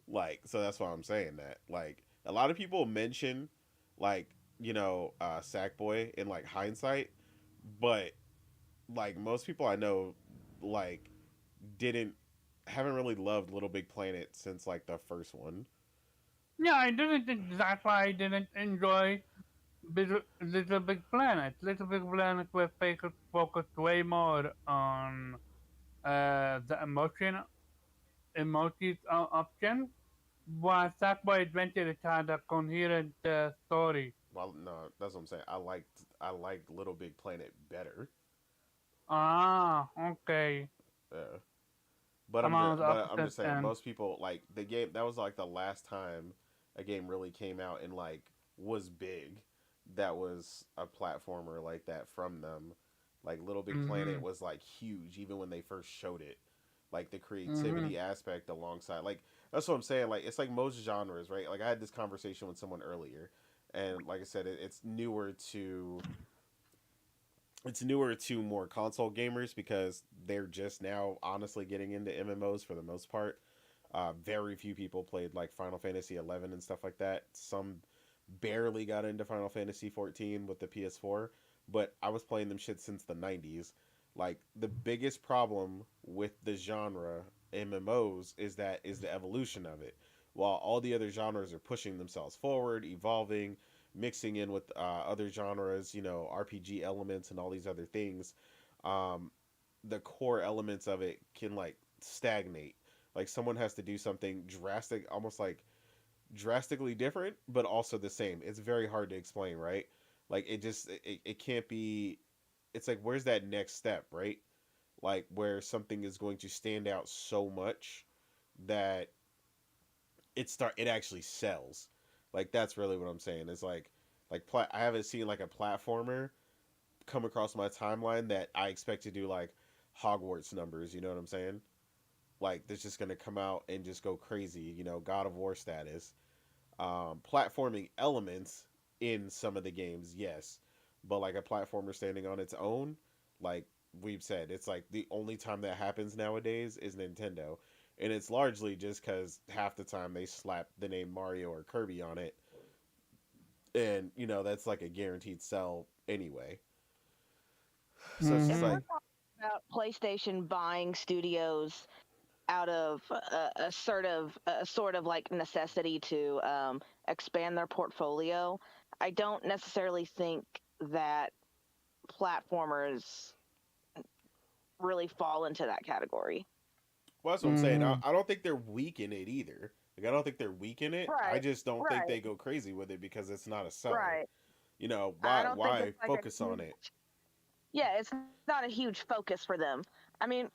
S1: Like, so that's why I'm saying that. Like, a lot of people mention, like, Sackboy in like hindsight, but like most people I know, like, didn't haven't really loved Little Big Planet since like the first one.
S3: Yeah, I didn't exactly. I didn't enjoy Little Big Planet. Little Big Planet was focused way more on the emotive option. While Sackboy Adventure it had a coherent story.
S1: Well, no, that's what I'm saying. I liked Little Big Planet better.
S3: Ah, okay.
S1: Uh, but
S3: I'm
S1: I'm
S3: on
S1: just
S3: the
S1: but I'm
S3: opposite
S1: just saying
S3: end.
S1: most people like the game. That was like the last time a game really came out and like was big. That was a platformer like that from them. Like Little Big Planet
S3: Mm-hmm.
S1: was like huge even when they first showed it. Like the
S3: Mm-hmm.
S1: creativity aspect alongside like that's what I'm saying. Like it's like most genres, right? Like I had this conversation with someone earlier, and like I said, it's newer to more console gamers because they're just now honestly getting into MMOs for the most part. Very few people played like Final Fantasy 11 and stuff like that. Some barely got into Final Fantasy 14 with the PS4, but I was playing them shit since the 90s. Like the biggest problem with the genre MMOs is the evolution of it. while all the other genres are pushing themselves forward, evolving, mixing in with other genres, RPG elements and all these other things. Um, the core elements of it can like stagnate. Like someone has to do something drastic, almost like drastically different, but also the same. It's very hard to explain, right? Like it can't be. It's like where's that next step, right? Like where something is going to stand out so much that it actually sells. Like that's really what I'm saying. It's I haven't seen like a platformer come across my timeline that I expect to do like Hogwarts numbers. You know what I'm saying? Like that's just gonna come out and just go crazy. God of War status. Platforming elements in some of the games, yes, but like a platformer standing on its own, like we've said, it's like the only time that happens nowadays is Nintendo, and it's largely just because half the time they slap the name Mario or Kirby on it, and that's like a guaranteed sell anyway. So it's
S4: If
S1: just
S3: Mm-hmm.
S4: we're
S1: like,
S4: talking about PlayStation buying studios out of a sort of like necessity to expand their portfolio, I don't necessarily think that platformers really fall into that category.
S1: well, that's what I'm saying. I,
S3: Mm-hmm.
S1: I don't think they're weak in it either. Like I don't think they're weak in it. I
S4: Right,
S1: just don't think
S4: right,
S1: they go crazy with it because it's not a seller.
S4: right. I
S1: Why
S4: don't think it's
S1: why
S4: like a
S1: focus on
S4: huge,
S1: it?
S4: yeah, it's not a huge focus for them. I mean,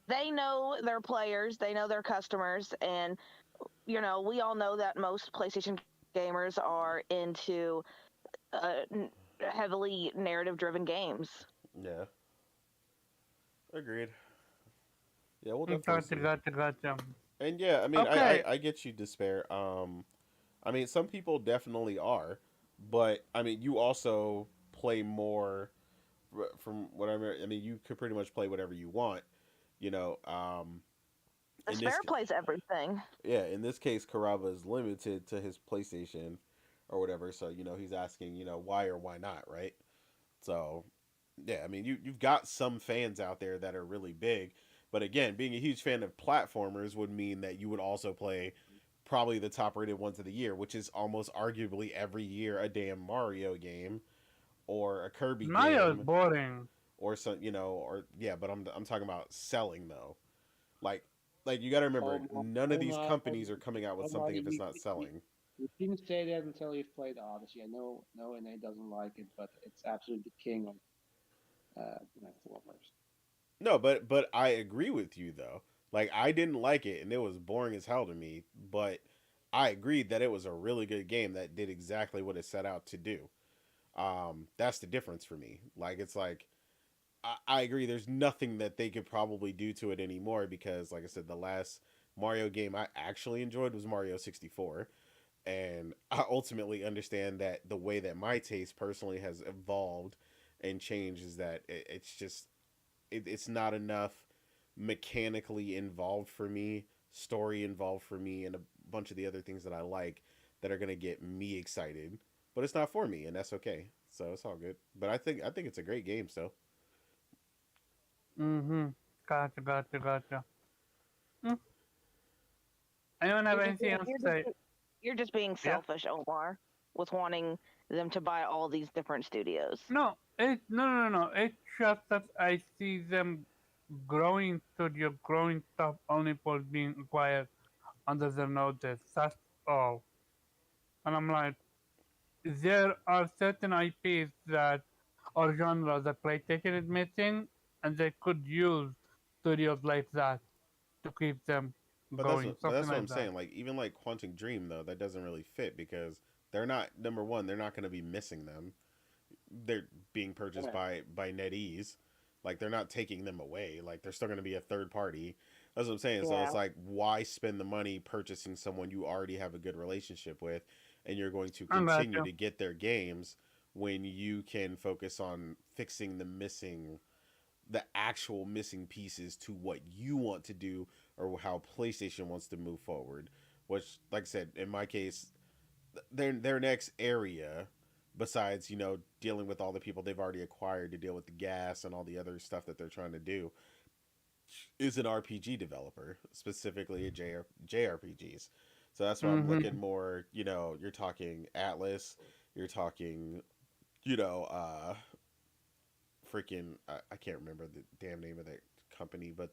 S4: they know their players, they know their customers, and we all know that most PlayStation gamers are into uh, heavily narrative-driven games.
S1: Yeah, agreed. Yeah, we'll definitely
S3: Gotcha,
S1: see.
S3: gotcha, gotcha.
S1: And yeah, I mean, I, I,
S3: Okay.
S1: I get you, Despair. I mean, some people definitely are, but I mean, you also play more from what I mean, you could pretty much play whatever you want, you know. In this,
S4: Despair plays everything.
S1: yeah, in this case, Karava is limited to his PlayStation or whatever, so he's asking, why or why not, right? So, yeah, I mean, you've got some fans out there that are really big, but again, being a huge fan of platformers would mean that you would also play probably the top rated ones of the year, which is almost arguably every year a damn Mario game or a Kirby
S3: Mario is
S1: game
S3: boring.
S1: or some, or yeah, but I'm talking about selling though. Like like you got to remember
S5: Omar,
S1: none of these
S5: Omar,
S1: companies are coming out with
S5: Omar,
S1: something if it's not selling.
S5: you shouldn't say that until you've played Odyssey. I know, no, NA doesn't like it, but it's absolutely the king of platformers.
S1: No, but I agree with you though. Like I didn't like it and it was boring as hell to me, but I agreed that it was a really good game that did exactly what it set out to do. That's the difference for me. Like it's like I agree there's nothing that they could probably do to it anymore because like I said the last Mario game I actually enjoyed was Mario 64, and I ultimately understand that the way that my taste personally has evolved and changed is that it's just it's not enough mechanically involved for me, story involved for me, and a bunch of the other things that I like that are gonna get me excited. But it's not for me, and that's okay. So it's all good. But I think it's a great game. So
S3: Mm-hmm. Gotcha, gotcha, gotcha. Mm. Anyone have
S4: You're just
S3: anything
S4: being,
S3: else
S4: you're
S3: to
S4: just
S3: say?
S4: you're just being
S3: Yeah.
S4: selfish, Omar, with wanting them to buy all these different studios.
S3: No. It's just that I see them growing studio, growing stuff only for being acquired under their notice. That's all. And I'm like, there are certain IPs that or genres that PlayStation is missing, and they could use studios like that to keep them
S1: but that's
S3: going.
S1: what but
S3: Something
S1: that's what I'm
S3: like that.
S1: saying. Like even like Quantum Dream though, that doesn't really fit because they're not number one. They're not going to be missing them. They're being purchased
S5: Yeah,
S1: by NetEase. Like they're not taking them away. Like they're still going to be a third party. That's what I'm saying. So
S4: Yeah,
S1: it's like, why spend the money purchasing someone you already have a good relationship with, and you're going to
S3: I got
S1: continue
S3: you.
S1: to get their games when you can focus on fixing the actual missing pieces to what you want to do or how PlayStation wants to move forward. Which, like I said, in my case, their next area besides dealing with all the people they've already acquired to deal with the gas and all the other stuff that they're trying to do is an RPG developer, specifically a JRPGs. So that's why I'm looking
S3: Mm-hmm.
S1: more. You're talking Atlas, you're talking, you know, freaking I can't remember the damn name of that company, but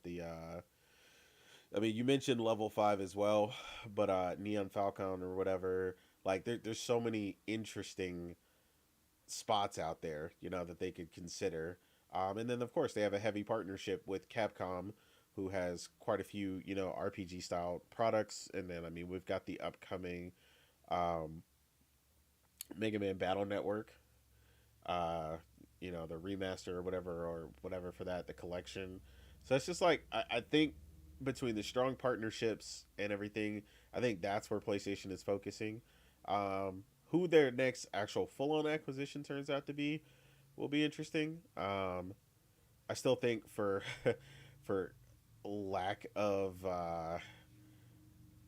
S1: I mean, you mentioned Level 5 as well, but Neon Falcon or whatever. Like there's so many interesting spots out there, that they could consider. And then of course they have a heavy partnership with Capcom, who has quite a few, RPG style products. And then I mean we've got the upcoming um, Mega Man Battle Network, uh, the remaster or whatever for that, the collection. So it's just like I think between the strong partnerships and everything, I think that's where PlayStation is focusing. Who their next actual full on acquisition turns out to be will be interesting. I still think for for lack of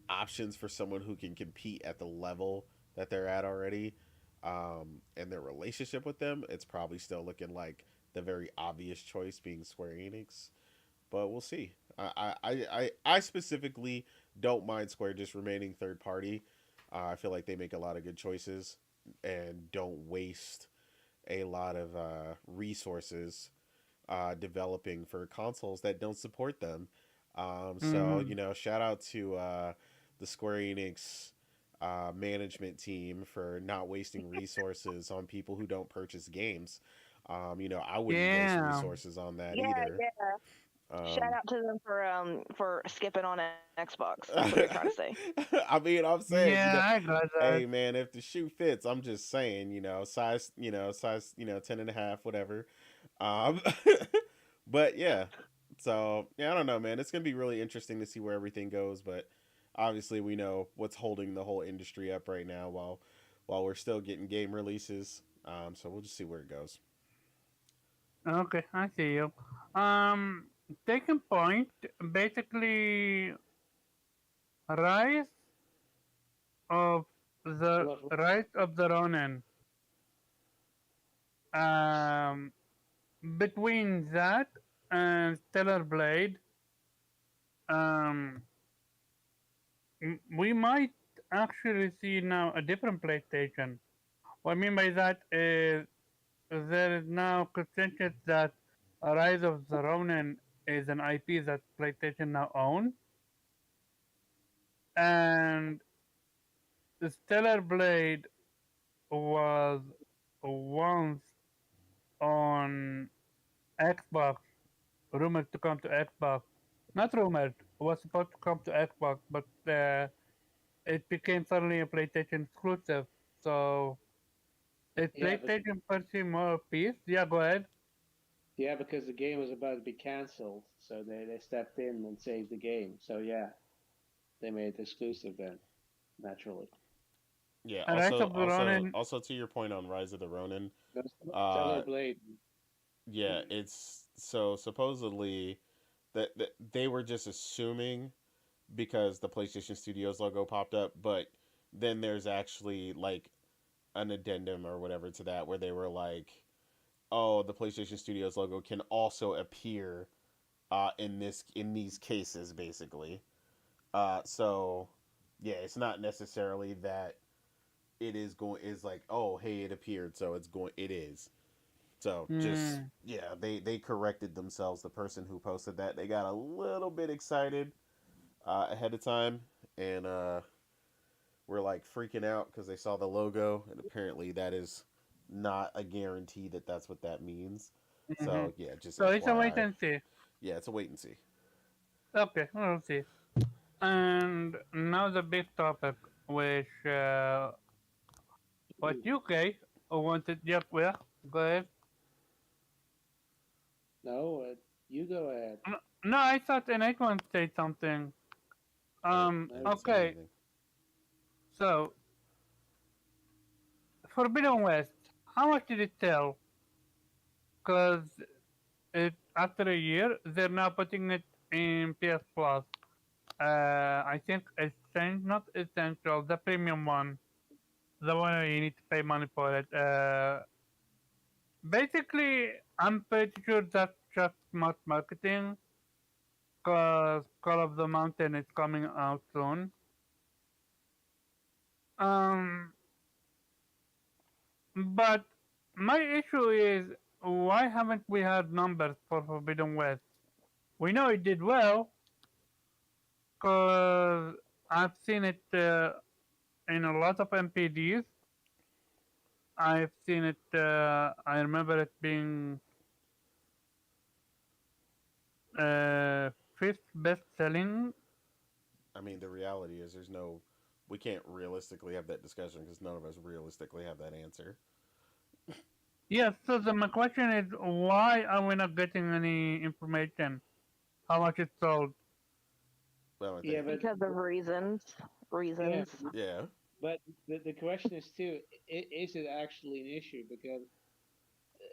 S1: options for someone who can compete at the level that they're at already, and their relationship with them, it's probably still looking like the very obvious choice being Square Enix. But we'll see. I specifically don't mind Square just remaining third party. I feel like they make a lot of good choices and don't waste a lot of resources developing for consoles that don't support them. So
S3: Mm-hmm.
S1: shout out to the Square Enix management team for not wasting resources on people who don't purchase games. I wouldn't waste
S3: Yeah.
S1: resources on that
S4: Yeah,
S1: either.
S4: yeah. Shout
S1: Um,
S4: out to them for skipping on Xbox. That's what you're trying to say.
S1: I mean, I'm saying,
S3: Yeah, I got that.
S1: hey man, if the shoe fits, I'm just saying, size, 10 and a half, whatever. Um, but yeah, so yeah, I don't know, man. It's gonna be really interesting to see where everything goes. But obviously, we know what's holding the whole industry up right now, while we're still getting game releases. So we'll just see where it goes.
S3: Okay, I see you. Um, Taking point, basically, rise of
S5: What?
S3: rise of the Ronin. Um, Between that and Stellar Blade, um, we might actually see now a different PlayStation. What I mean by that is there is now consensus that Rise of the Ronin is an IP that PlayStation now owns, and the Stellar Blade was once on Xbox, rumored to come to Xbox. Not rumored, was supposed to come to Xbox, but it became suddenly a PlayStation exclusive. So is
S5: Yeah, but
S3: PlayStation pushing more peace? Yeah, go ahead.
S5: yeah, because the game was about to be canceled, so they stepped in and saved the game. So yeah, they made it exclusive then, naturally.
S1: Yeah.
S3: And Rise
S1: Also,
S3: of the
S1: also,
S3: Ronin.
S1: also to your point on Rise of the Ronin,
S5: No, Stellar
S1: uh,
S5: Blade.
S1: yeah, it's so supposedly that they were just assuming because the PlayStation Studios logo popped up, but then there's actually like an addendum or whatever to that where they were like, "Oh, the PlayStation Studios logo can also appear in these cases, basically." So yeah, it's not necessarily that it is like, "Oh, hey, it appeared, so it is." So just
S3: Hmm.
S1: yeah, they corrected themselves. The person who posted that, they got a little bit excited ahead of time, and were like freaking out because they saw the logo, and apparently that is not a guarantee that that's what that means.
S3: Mm-hmm.
S1: So yeah, just
S3: So it's a wait
S1: FYI.
S3: and see.
S1: Yeah, it's a wait and see.
S3: Okay, we'll see. And now the big topic, which what UK wanted. Yep, well, go ahead.
S5: No, you go ahead.
S3: No, I thought Innate wanted to say something.
S1: I
S5: No,
S1: didn't say
S3: Okay,
S1: anything.
S3: so Forbidden West, how much did it sell? Because after a year, they're now putting it in PS Plus. I think not essential, the premium one, the one where you need to pay money for it. Basically, I'm pretty sure that's just smart marketing because Call of the Mountain is coming out soon. Um, but my issue is why haven't we had numbers for Forbidden West? We know it did well because I've seen it in a lot of MPDs. I've seen it. I remember it being fifth best selling.
S1: I mean, the reality is there's no, we can't realistically have that discussion because none of us realistically have that answer.
S3: Yes. So my question is, why are we not getting any information? How much it sold?
S1: Well, I
S5: Yeah,
S1: think,
S5: but
S4: Because of reasons.
S5: yeah,
S4: Reasons.
S1: yeah,
S5: but the question is too, is it actually an issue? Because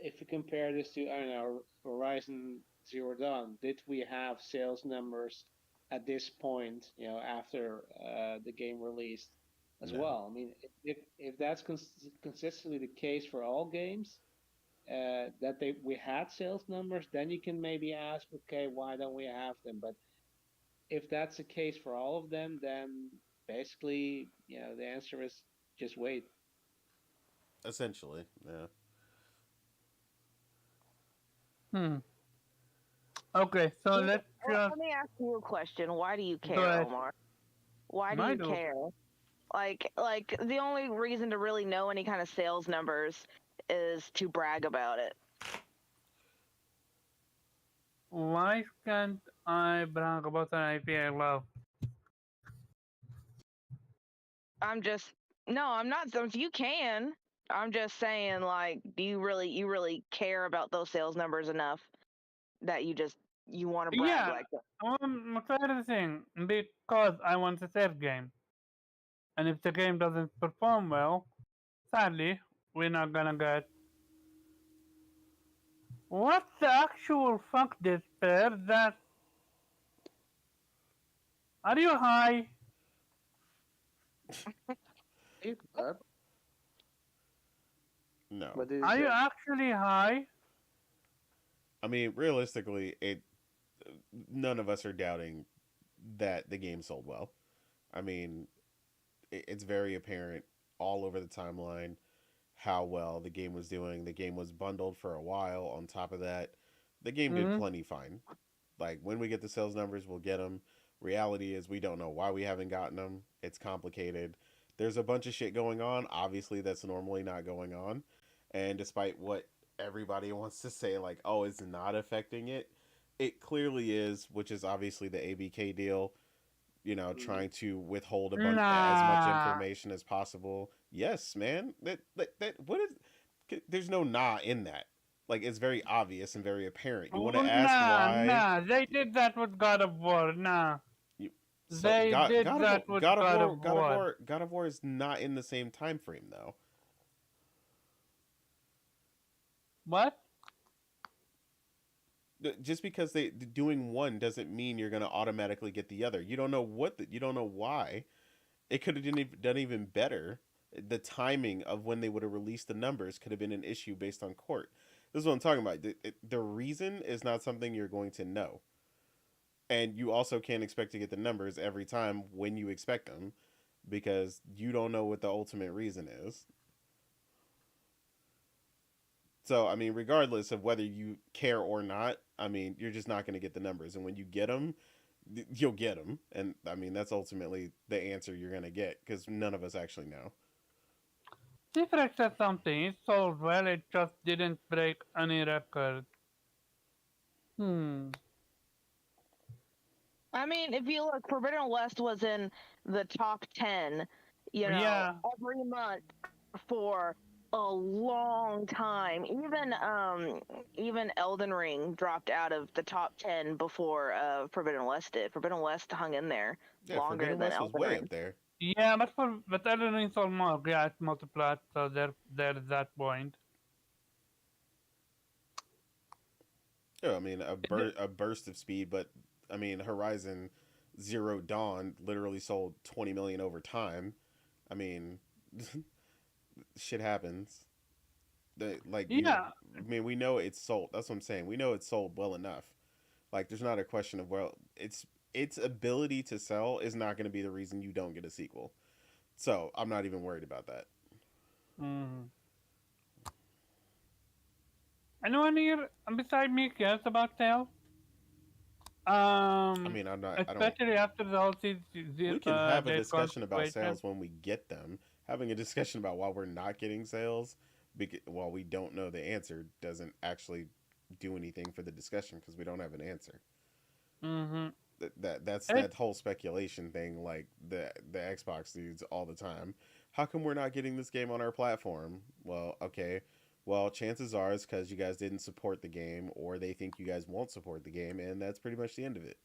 S5: if you compare this to, I don't know, Horizon Zero Dawn, did we have sales numbers at this point, after the game released as
S1: no.
S5: well? I mean, if that's consistently the case for all games, that we had sales numbers, then you can maybe ask, okay, why don't we have them? But if that's the case for all of them, then basically, the answer is just wait.
S1: Essentially, yeah.
S3: Hmm. Okay. So let's just
S4: Let me ask you a question. Why do you
S3: go
S4: care,
S3: ahead.
S4: Omar? Why do
S3: I
S4: you
S3: do.
S4: care? Like the only reason to really know any kind of sales numbers is to brag about it.
S3: Why can't I brag about an IP I love?
S4: I'm just no, I'm not. You can. I'm just saying, like, do you really care about those sales numbers enough that you want to brag
S3: Yeah.
S4: like that?
S3: Fair the thing because I want a third game, and if the game doesn't perform well, sadly, we're not gonna get. What the actual fuck, despair? That are you high?
S2: Hey, bud.
S1: No.
S5: What did he
S3: Are you
S5: say?
S3: actually high?
S1: I mean, realistically, it, none of us are doubting that the game sold well. I mean, it's very apparent all over the timeline how well the game was doing. The game was bundled for a while. On top of that, the game did
S3: Hmm.
S1: plenty fine. Like when we get the sales numbers, we'll get them. Reality is we don't know why we haven't gotten them. It's complicated. There's a bunch of shit going on. Obviously, that's normally not going on. And despite what everybody wants to say, like, oh, it's not affecting it, it clearly is, which is obviously the ABK deal.
S5: Mm.
S1: Trying to withhold as much
S3: Nah.
S1: information as possible. Yes, man. That what is? There's no nah in that. Like it's very obvious and very apparent. You want to ask
S3: Nah,
S1: why?
S3: nah. They did that with God of War. Nah.
S1: You, so
S3: They did
S1: God of
S3: that with
S1: God of
S3: God
S1: War
S3: of
S1: God of
S3: War.
S1: War God of War is not in the same time frame though.
S3: What?
S1: Just because they doing one doesn't mean you're gonna automatically get the other. You don't know you don't know why. It could have done even better. The timing of when they would have released the numbers could have been an issue based on court. This is what I'm talking about. The reason is not something you're going to know, and you also can't expect to get the numbers every time when you expect them because you don't know what the ultimate reason is. So, I mean, regardless of whether you care or not, I mean, you're just not going to get the numbers. And when you get them, you'll get them. And I mean, that's ultimately the answer you're going to get because none of us actually know.
S3: Secret said something. It sold well. It just didn't break any record. Hmm.
S4: I mean, if you look, Forbidden West was in the top 10,
S3: Yeah.
S4: every month for a long time. Even Elden Ring dropped out of the top 10 before Forbidden West did. Forbidden West hung in there
S1: Yeah,
S4: longer
S1: Forbidden
S4: than
S1: West was
S4: Elden
S1: way up
S4: Ring.
S1: there.
S3: Yeah, but Elden Ring sold more. Yeah, it's multiplied. So there's that point.
S1: Yeah, I mean,
S3: Is
S1: a burst of speed, but I mean, Horizon Zero Dawn literally sold 20 million over time. I mean, shit happens. Like you,
S3: Yeah.
S1: I mean, we know it's sold. That's what I'm saying. We know it's sold well enough. Like, there's not a question of, well, its ability to sell is not going to be the reason you don't get a sequel. So I'm not even worried about that.
S3: Mm. Anyone here beside me cares about sales?
S1: I mean, I'm not. I don't.
S3: Especially after the whole
S1: We can have a
S3: J card
S1: discussion about
S3: situation.
S1: sales when we get them. Having a discussion about why we're not getting sales, while we don't know the answer, doesn't actually do anything for the discussion because we don't have an answer.
S3: Mm-hmm.
S1: That's
S3: It,
S1: that whole speculation thing, like the Xbox dudes all the time. How come we're not getting this game on our platform? Well, okay. Well, chances are it's because you guys didn't support the game, or they think you guys won't support the game, and that's pretty much the end of it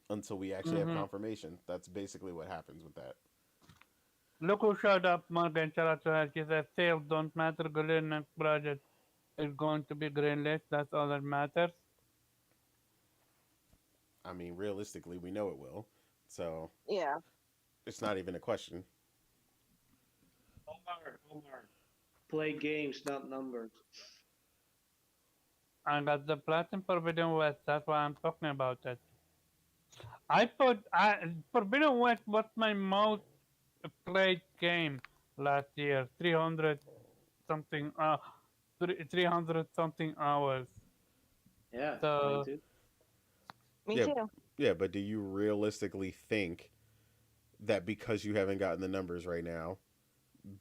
S1: until we actually have
S3: mm-hmm.
S1: confirmation. That's basically what happens with that.
S3: Look who showed up, Morgan Character. He said, sales don't matter. Green next project is going to be greenlit. That's all that matters.
S1: I mean, realistically, we know it will. So
S4: Yeah.
S1: it's not even a question.
S5: Omar. Play games, not numbers.
S3: I got the Platinum Forbidden West. That's why I'm talking about it. Forbidden West was my most played game last year. 300 something 300 something hours.
S5: Yeah, mine
S3: So
S5: too.
S4: Me
S1: Yeah,
S4: too.
S1: yeah, but do you realistically think that because you haven't gotten the numbers right now,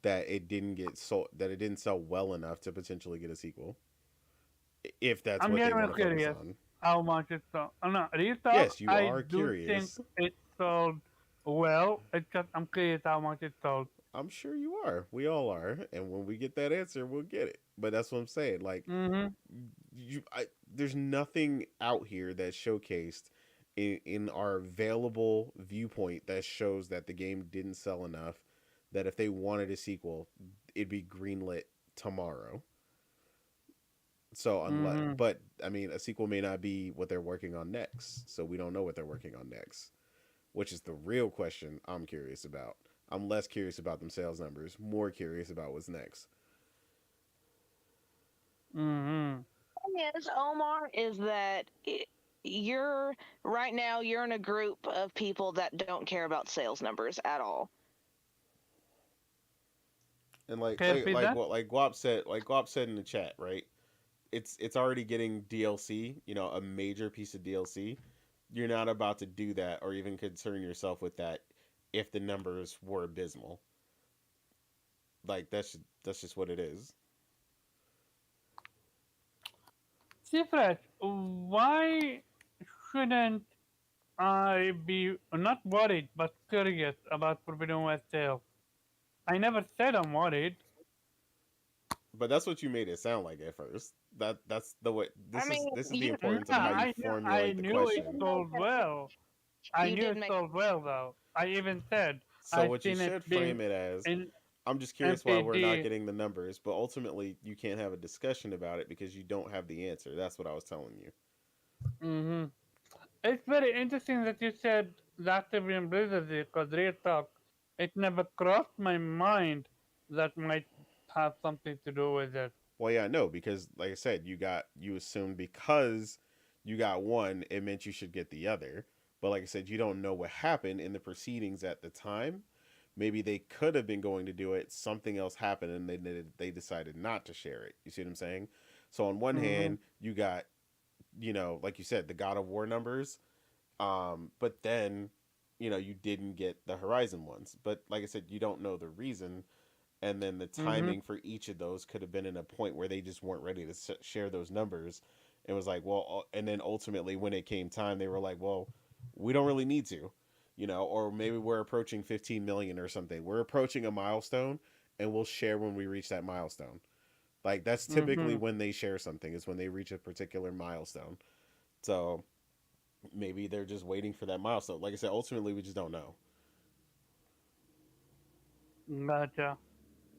S1: that it didn't sell well enough to potentially get a sequel? If that's
S3: I'm
S1: what they want
S3: genuinely
S1: to focus
S3: curious
S1: on.
S3: how much it sold. No, real talk,
S1: Yes, you
S3: I
S1: are
S3: do think
S1: curious.
S3: it sold well. It's just I'm curious how much it sold.
S1: I'm sure you are. We all are. And when we get that answer, we'll get it. But that's what I'm saying. Like
S3: Mm-hmm.
S1: there's nothing out here that's showcased in our available viewpoint that shows that the game didn't sell enough that if they wanted a sequel, it'd be greenlit tomorrow. So unless,
S3: Mm-hmm.
S1: but I mean, a sequel may not be what they're working on next. So we don't know what they're working on next, which is the real question I'm curious about. I'm less curious about them sales numbers, more curious about what's next.
S3: Mm-hmm.
S4: Thing is, Omar, is that you're right now you're in a group of people that don't care about sales numbers at all.
S1: And like
S3: Can you
S1: like
S3: repeat
S1: like
S3: that?
S1: what like Guap said in the chat, right? It's already getting DLC, a major piece of DLC. You're not about to do that or even concern yourself with that if the numbers were abysmal. Like that's just what it is.
S3: Seafresh, why shouldn't I be not worried but curious about Forbidden West sales? I never said I'm worried.
S1: But that's what you made it sound like at first. That's the way
S4: I mean,
S1: this is the
S4: you
S3: Yeah,
S1: importance of how you
S3: I
S1: formulate the
S3: knew it
S1: question.
S4: did make
S3: sold
S4: it.
S3: well. I
S4: You
S3: knew
S4: did
S3: it
S4: make.
S3: sold well though. I even said
S1: So
S3: I've
S1: what you
S3: seen it
S1: should
S3: being
S1: frame it as,
S3: in
S1: I'm just curious why we're not
S3: MPD.
S1: getting the numbers, but ultimately you can't have a discussion about it because you don't have the answer. That's what I was telling you.
S3: Mm-hmm. It's very interesting that you said Activision Blizzard because real talk, it never crossed my mind that might have something to do with it.
S1: Well, yeah, no, because like I said, you assumed because you got one, it meant you should get the other. But like I said, you don't know what happened in the proceedings at the time. Maybe they could have been going to do it. Something else happened, and they decided not to share it. You see what I'm saying? So on one
S3: Mm-hmm.
S1: hand, you got like you said, the God of War numbers, but then you didn't get the Horizon ones. But like I said, you don't know the reason, and then the
S3: Mm-hmm.
S1: timing for each of those could have been in a point where they just weren't ready to share those numbers. It was like, well, and then ultimately when it came time, they were like, well, we don't really need to, or maybe we're approaching 15 million or something. We're approaching a milestone, and we'll share when we reach that milestone. Like that's typically
S3: Mm-hmm.
S1: when they share something is when they reach a particular milestone. So maybe they're just waiting for that milestone. Like I said, ultimately we just don't know.
S3: Gotcha.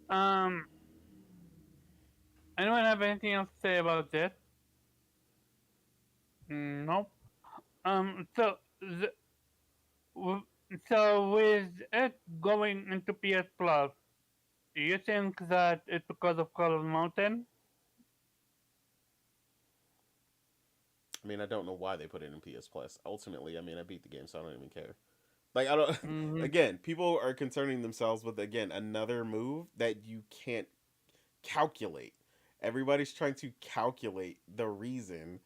S3: Um, anyone have anything else to say about this? Nope. So w- so with it going into PS Plus, do you think that it's because of Call of Mountain?
S1: I mean, I don't know why they put it in PS Plus. Ultimately, I mean, I beat the game, so I don't even care. Like I don't.
S3: Mm-hmm.
S1: Again, people are concerning themselves with again another move that you can't calculate. Everybody's trying to calculate the reason,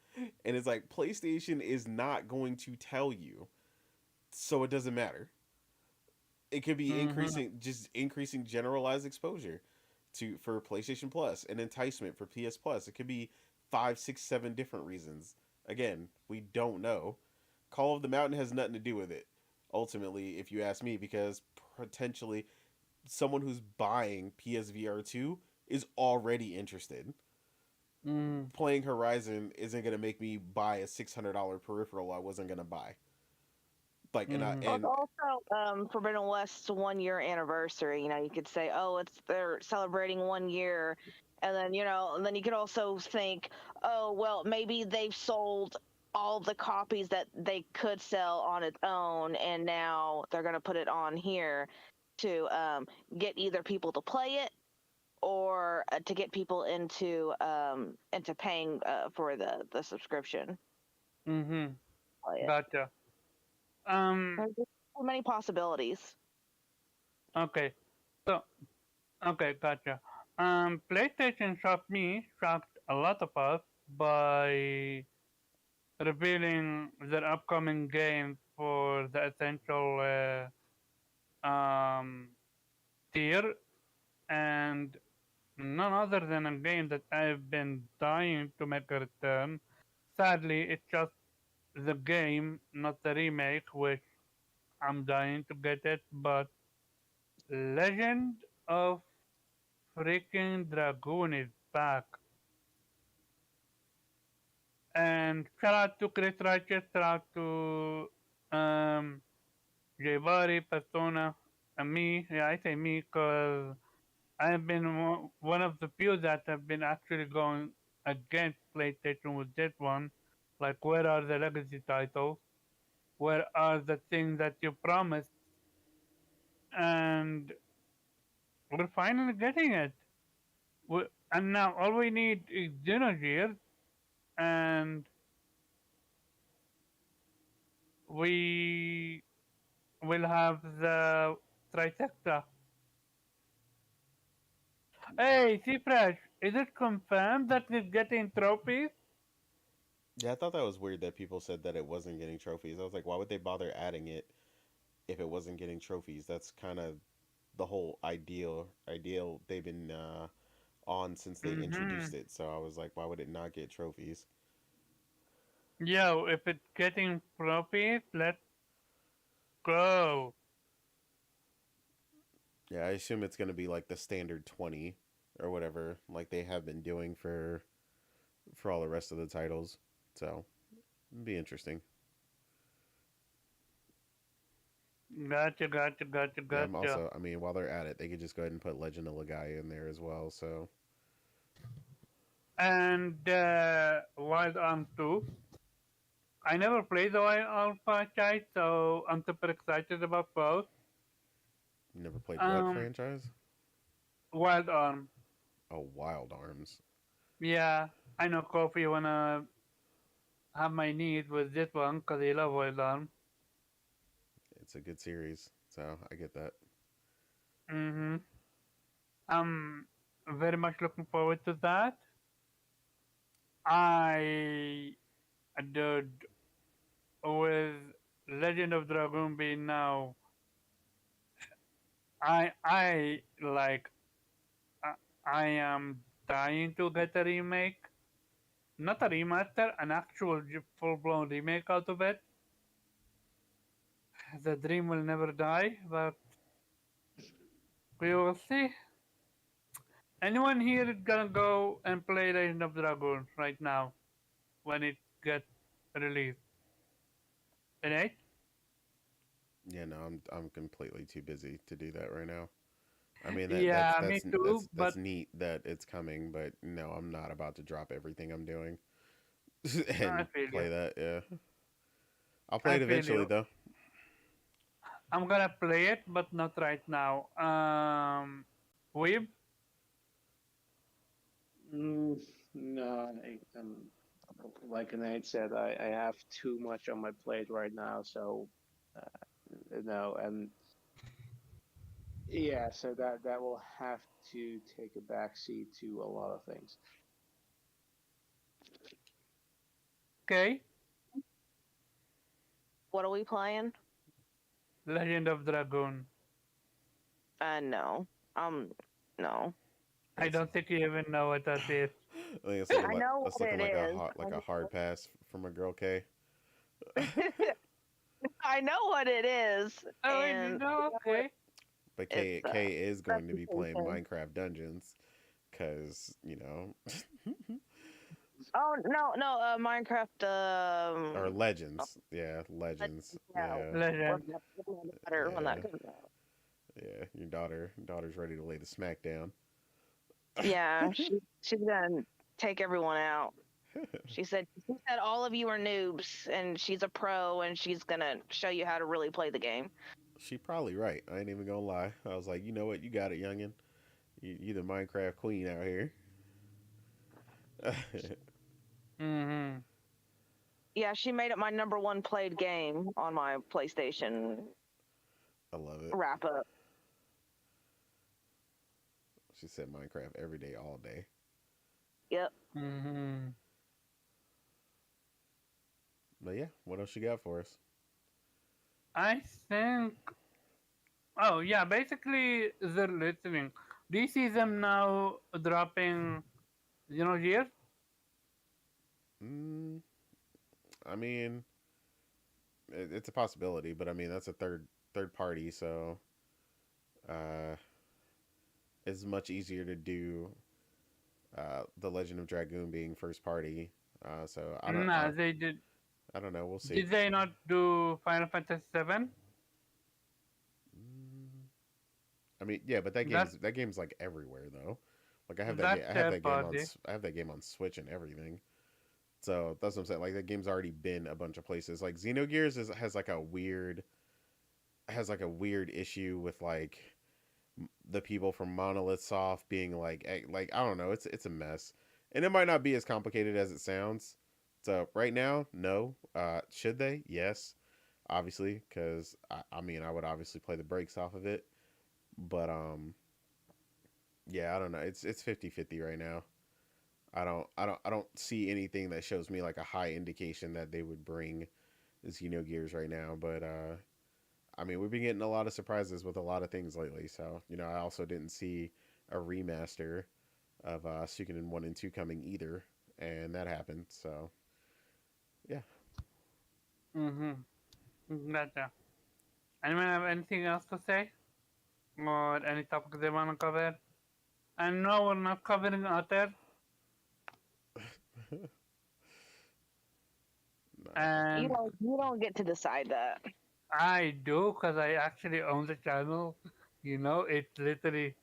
S1: and it's like PlayStation is not going to tell you, so it doesn't matter. It could be
S3: Mm-hmm.
S1: increasing generalized exposure to for PlayStation Plus and enticement for PS Plus. It could be five, six, seven different reasons. Again, we don't know. Call of the Mountain has nothing to do with it. Ultimately, if you ask me, because potentially someone who's buying PSVR 2 is already interested.
S3: Mm-hmm.
S1: Playing Horizon isn't going to make me buy a $600 peripheral I wasn't going to buy. Like, and I,
S3: Mm-hmm.
S4: Well, it's
S1: and
S4: also Forbidden West's 1 year anniversary. You know, you could say, oh, it's they're celebrating 1 year, and then and then you could also think, oh, well, maybe they've sold all the copies that they could sell on its own, and now they're going to put it on here to get either people to play it or to get people into paying for the subscription.
S3: Mm-hmm.
S4: Play it.
S3: Gotcha. Um.
S4: There's just so many possibilities.
S3: Okay. So. Okay. Gotcha. PlayStation shocked a lot of us by revealing their upcoming game for the essential tier, and none other than a game that I've been dying to make a return. Sadly, it's just the game, not the remake, which I'm dying to get it, but Legend of freaking Dragoon is back. And shout out to Chris Righteous, shout out to J Body, Persona, and me. Yeah, I say me because I have been one of the few that have been actually going against PlayStation with this one. Like, where are the legacy titles? Where are the things that you promised? And we're finally getting it. And now all we need is Xenogears, and we will have the trifecta. Hey, Fresh, is it confirmed that it's getting trophies?
S1: yeah, I thought that was weird that people said that it wasn't getting trophies. I was like, why would they bother adding it if it wasn't getting trophies? That's kind of the whole ideal they've been on since they
S3: Mm-hmm.
S1: introduced it. So I was like, why would it not get trophies?
S3: Yo, if it's getting trophies, let's go.
S1: Yeah, I assume it's going to be like the standard 20 or whatever, like they have been doing for all the rest of the titles. So it'd be interesting.
S3: Gotcha, gotcha, gotcha,
S1: Yeah, I'm
S3: gotcha.
S1: also. I mean, while they're at it, they could just go ahead and put Legend of Legaia in there as well. So
S3: And Wild Arms 2. I never played the Wild Arms franchise, so I'm super excited about both.
S1: you never played what
S3: Um,
S1: franchise?
S3: Wild Arms.
S1: Oh, Wild Arms.
S3: Yeah, I know Kofi wanna have my need with this one because he love Wild Arms.
S1: It's a good series, so I get that.
S3: Mm-hmm. I'm very much looking forward to that. I did with Legend of Dragoon being now. I like I, I am dying to get a remake, not a remaster, an actual full blown remake out of it. The dream will never die, but we will see. Anyone here is gonna go and play Legend of Dragoon right now when it gets released? Right?
S1: Yeah, no, I'm completely too busy to do that right now. I mean that that's
S3: Yeah, me
S1: that's
S3: too.
S1: that's
S3: But
S1: that's neat that it's coming, but no, I'm not about to drop everything I'm doing
S3: I
S1: and
S3: feel you.
S1: play that. Yeah, I'll play
S3: I
S1: it
S3: feel
S1: eventually
S3: you.
S1: though.
S3: I'm gonna play it, but not right now. Weeb.
S5: Mm, no, like Nate said, I have too much on my plate right now, so No, and yeah, so that will have to take a backseat to a lot of things.
S3: Okay,
S4: What are we playing?
S3: Legend of Dragoon.
S4: No. Um, no.
S3: I
S1: It's,
S3: don't think you even know what that is.
S1: I think it's looking
S4: I
S1: like
S4: know
S1: it's
S4: what
S1: looking
S4: it is.
S1: like a hard pass from a girl K.
S4: I know what it is,
S3: Oh, wait,
S4: and
S3: no, okay.
S1: But
S4: it's
S1: K is going to be playing
S4: reputation.
S1: Minecraft Dungeons because
S4: Oh no, no, Minecraft.
S1: or
S4: Oh,
S1: Legends. Yeah, Legends.
S4: yeah,
S1: Yeah,
S3: Legend.
S4: when that
S1: yeah,
S4: comes out.
S1: yeah. Your daughter's ready to lay the smack down.
S4: Yeah, she's gonna take everyone out. She said all of you are noobs, and she's a pro, and she's gonna show you how to really play the game.
S1: She probably right. I ain't even gonna lie. I was like, you know what? You got it, youngin. You the Minecraft queen out here.
S3: Mm-hmm.
S4: Yeah, she made it my number one played game on my PlayStation
S1: I love it.
S4: wrap up.
S1: She said Minecraft every day, all day.
S4: Yep.
S3: Mm-hmm.
S1: But yeah, what else you got for us?
S3: I think. Oh, yeah, basically, they're listening. Do you see them now dropping, gears?
S1: Mm, I mean, it's a possibility, but I mean that's a third party, so uh, it's much easier to do the Legend of Dragoon being first party. So
S3: Nah, they did.
S1: I don't know. We'll see.
S3: Did they not do Final Fantasy 7?
S1: Mm, I mean, yeah, but
S3: That
S1: that game's like everywhere though. Like
S3: that's
S1: I have
S3: third
S1: that game
S3: party.
S1: I have that game on Switch and everything. So that's what I'm saying. Like that game's already been a bunch of places. Like Xenogears has like a weird issue with like the people from Monolith Soft being like like I don't know. It's a mess, and it might not be as complicated as it sounds. So right now, no. Should they? Yes, obviously, because I mean I would obviously play the brakes off of it, but yeah, I don't know. It's 50-50 right now. I don't see anything that shows me like a high indication that they would bring Xenogears right now, but I mean, we've been getting a lot of surprises with a lot of things lately. So, I also didn't see a remaster of Suikoden 1 and 2 coming either, and that happened. So, yeah.
S3: Mm-hmm. Gotcha. Anyone have anything else to say? Or any topic they want to cover? And no, we're not covering Otter.
S1: No, I think
S4: You
S3: And
S4: don't you don't get to decide that.
S3: I do because I actually own the channel. It's literally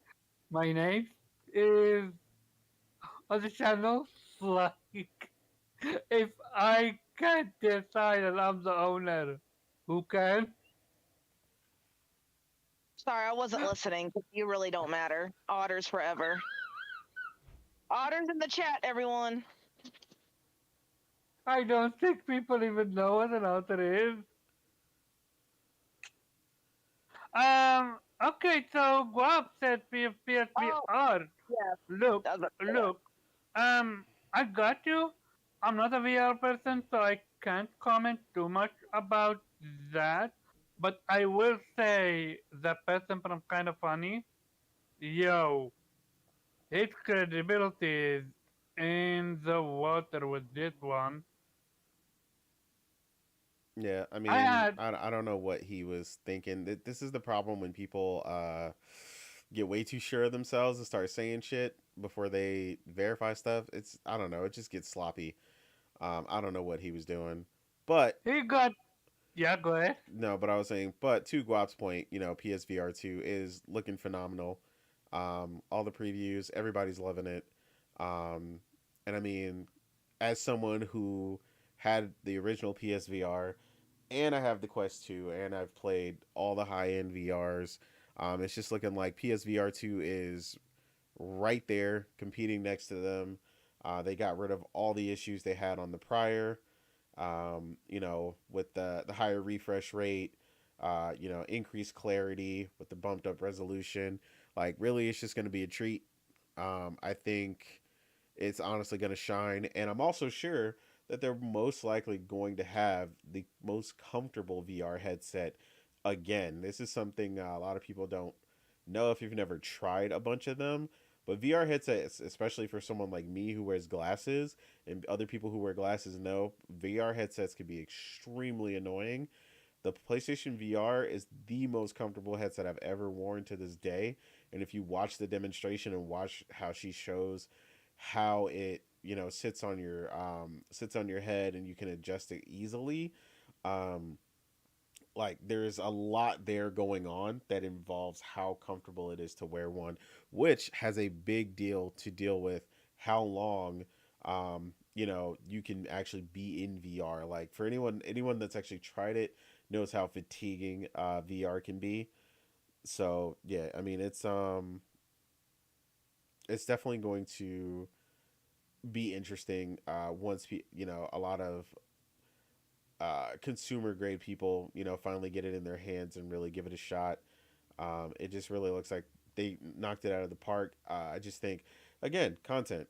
S3: my name is on the channel. Like, if I can't decide and I'm the owner, who can?
S4: Sorry, I wasn't listening. You really don't matter. Otters forever. Otters in the chat, everyone.
S3: I don't think people even know what an otter is. Okay, so Guap said
S4: Oh,
S3: PSVR.
S4: yeah.
S3: Look,
S4: I was about to say that.
S3: look. I got you. I'm not a VR person, so I can't comment too much about that. But I will say the person from Kind of Funny, yo, his credibility is in the water with this one.
S1: yeah, I
S3: I
S1: mean,
S3: had
S1: I don't know what he was thinking. This is the problem when people get way too sure of themselves and start saying shit before they verify stuff. I don't know, it just gets sloppy. I don't know what he was doing. But
S3: he got yeah, go ahead.
S1: no, but I was saying, but to Guap's point, PSVR 2 is looking phenomenal. All the previews, everybody's loving it. Um, and I mean, as someone who had the original PSVR and I have the Quest 2 and I've played all the high end VRs, it's just looking like PSVR 2 is right there competing next to them. They got rid of all the issues they had on the prior, with the higher refresh rate, increased clarity with the bumped up resolution. Like, really, it's just going to be a treat. I think it's honestly going to shine. And I'm also sure that they're most likely going to have the most comfortable VR headset again. This is something a lot of people don't know if you've never tried a bunch of them. But VR headsets, especially for someone like me who wears glasses, and other people who wear glasses know, VR headsets can be extremely annoying. The PlayStation VR is the most comfortable headset I've ever worn to this day. And if you watch the demonstration and watch how she shows how it, sits on your head and you can adjust it easily, um, like there's a lot there going on that involves how comfortable it is to wear one, which has a big deal to deal with how long you can actually be in VR. Like for anyone that's actually tried it knows how fatiguing VR can be. So yeah, I mean it's definitely going to be interesting once a lot of consumer grade people finally get it in their hands and really give it a shot. It just really looks like they knocked it out of the park. I just think, again, content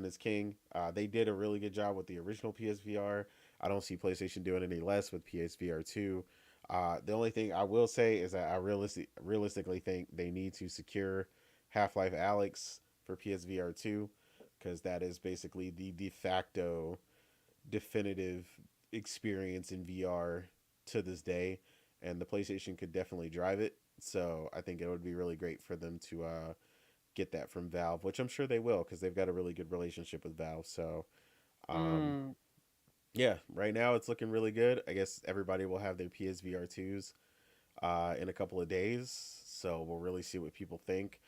S1: is king. They did a really good job with the original PSVR. I don't see PlayStation doing any less with PSVR 2. The only thing I will say is that I realistically think they need to secure Half Life Alex for PSVR 2, because that is basically the de facto definitive experience in VR to this day, and the PlayStation could definitely drive it. So I think it would be really great for them to get that from Valve, which I'm sure they will because they've got a really good relationship with Valve. So um,
S3: Mm.
S1: yeah, right now it's looking really good. I guess everybody will have their PSVR 2s in a couple of days, so we'll really see what people think.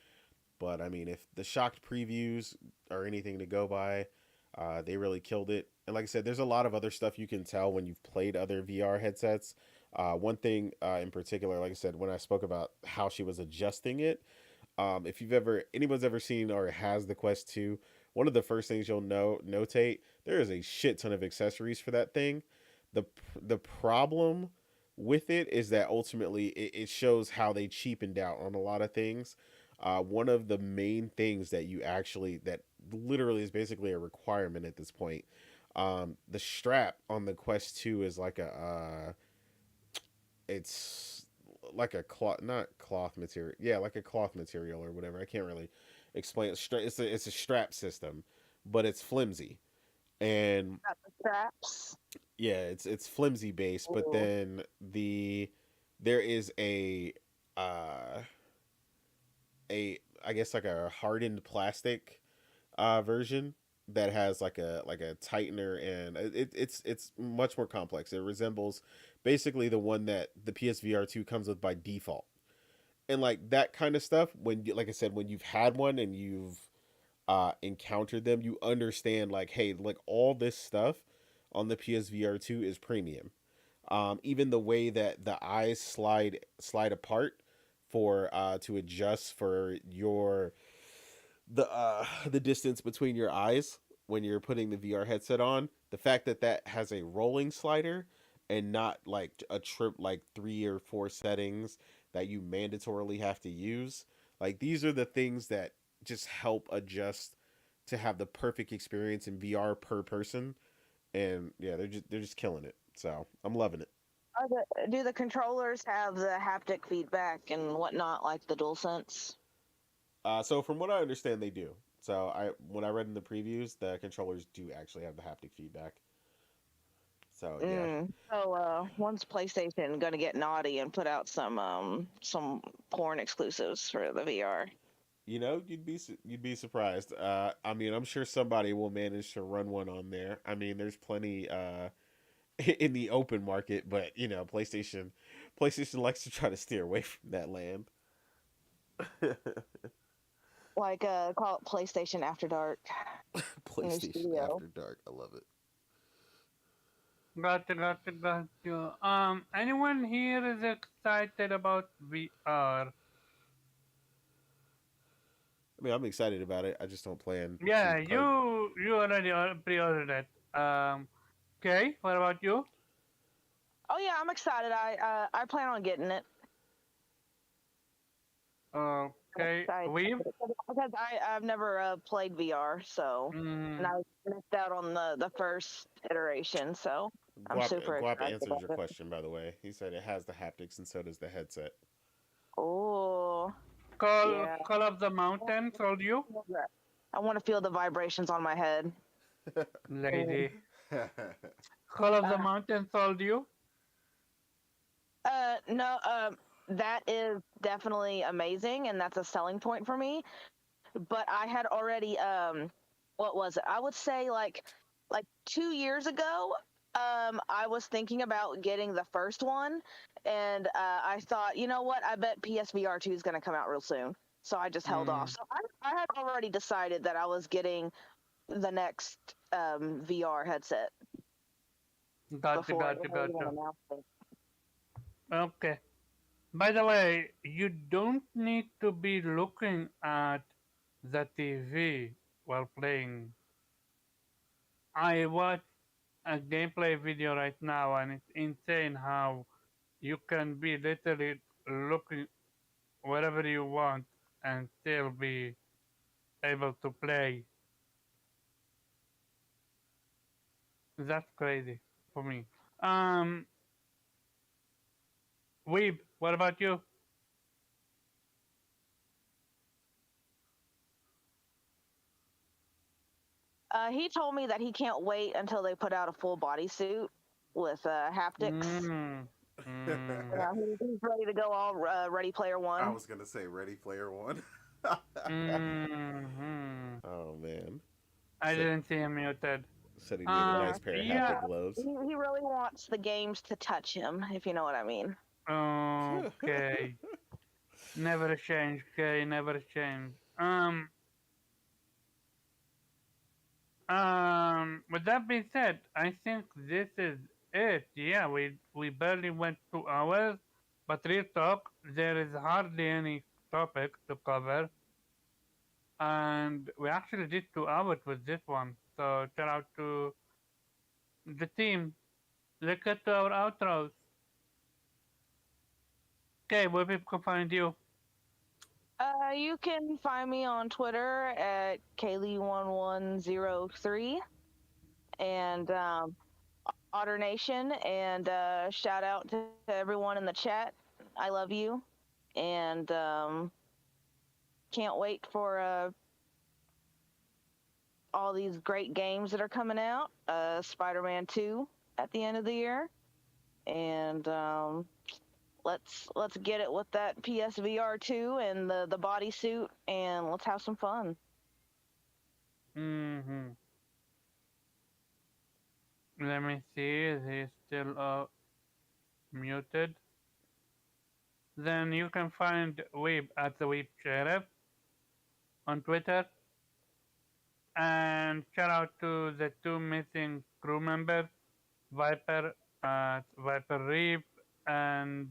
S1: But I mean, if the shocked previews are anything to go by, they really killed it. And like I said, there's a lot of other stuff you can tell when you've played other VR headsets. One thing in particular, like I said, when I spoke about how she was adjusting it, if anyone's ever seen or has the Quest 2, one of the first things you'll notate, there is a shit ton of accessories for that thing. The the problem with it is that ultimately it shows how they cheapened out on a lot of things. One of the main things that literally is basically a requirement at this point. The strap on the Quest 2 is like it's like a cloth, not cloth material. Yeah, like a cloth material or whatever. I can't really explain it. It's a strap system, but it's flimsy. And
S4: Got the straps.
S1: yeah, it's flimsy base, but
S4: Ooh.
S1: then there is uh a I guess like a hardened plastic version that has like a tightener, and it's much more complex. It resembles basically the one that the PSVR 2 comes with by default. And like that kind of stuff, like I said, when you've had one and you've encountered them, you understand like, hey, like all this stuff on the PSVR 2 is premium. Even the way that the eyes slide apart for to adjust for the distance between your eyes when you're putting the VR headset on. The fact that that has a rolling slider and not like a trip like 3 or 4 settings that you mandatorily have to use. Like these are the things that just help adjust to have the perfect experience in VR per person. And yeah, they're just killing it. So I'm loving it.
S4: Do the controllers have the haptic feedback and whatnot like the DualSense?
S1: So from what I understand, they do. So when I read in the previews, the controllers do actually have the haptic feedback. So yeah,
S4: So when's PlayStation gonna get naughty and put out some porn exclusives for the VR?
S1: you'd be surprised. I mean, I'm sure somebody will manage to run one on there. I mean, there's plenty in the open market, but PlayStation likes to try to steer away from that land.
S4: Like call it PlayStation After Dark in your
S1: PlayStation
S4: studio.
S1: After Dark, I love it.
S3: Got you. Anyone here is excited about VR?
S1: I mean, I'm excited about it. I just don't plan
S3: Yeah,
S1: to card.
S3: you already pre-ordered it. Okay, what about you?
S4: Oh yeah, I'm excited. I plan on getting it. I'm
S3: Okay,
S4: excited
S3: we've.
S4: because I've never played VR, so and
S3: Mm,
S4: I missed out on the first iteration, so I'm
S1: Guap
S4: super
S1: Guap
S4: excited
S1: answered
S4: about
S1: your
S4: it.
S1: question, by the way. He said it has the haptics and so does the headset.
S4: Oh
S3: Call
S4: yeah,
S3: Call of the Mountain told you,
S4: I want to feel the vibrations on my head. Mm.
S3: lady. Call of the
S4: Uh,
S3: Mountain told you.
S4: no, that is definitely amazing, and that's a selling point for me. But I had already, what was it? I would say like 2 years ago, I was thinking about getting the first one, and I thought, you know what? I bet PSVR 2 is going to come out real soon. So I just held off.
S3: Mm,
S4: So I had already decided that I was getting the next VR headset
S3: gotcha,
S4: before
S3: gotcha,
S4: anyone even
S3: gotcha.
S4: announced it.
S3: Okay. By the way, you don't need to be looking at the TV while playing. I watched a gameplay video right now, and it's insane how you can be literally looking wherever you want and still be able to play. That's crazy for me. Um, Weeb, what about you?
S4: He told me that he can't wait until they put out a full bodysuit with haptics.
S3: Mm, mm,
S4: He's ready to go all Ready Player
S1: I
S4: One.
S1: was gonna say Ready Player One.
S3: mm.
S1: Oh man.
S3: I
S1: Said
S3: didn't see him muted.
S1: said he needed a
S4: Yeah,
S1: nice pair of
S3: Yeah.
S1: haptic gloves.
S4: he really wants the games to touch him, if you know what I mean.
S3: Okay. Never change. Okay, never change. With that being said, I think this is it. Yeah, we barely went 2 hours, but real talk, there is hardly any topic to cover, and we actually did 2 hours with this one. So shout out to the team. Let's get to our outros. Okay, where people can find you.
S4: You can find me on Twitter at Kaylee1103 and Otter Nation, and shout out to everyone in the chat. I love you, and can't wait for all these great games that are coming out. Spider-Man 2 at the end of the year, and let's get it with that PSVR 2 and the bodysuit, and let's have some fun.
S3: Mm-hmm. Let me see. Is he still muted? Then you can find Weeb at the Weeb Sheriff on Twitter. And shout out to the two missing crew members, Viper at Viper Reef and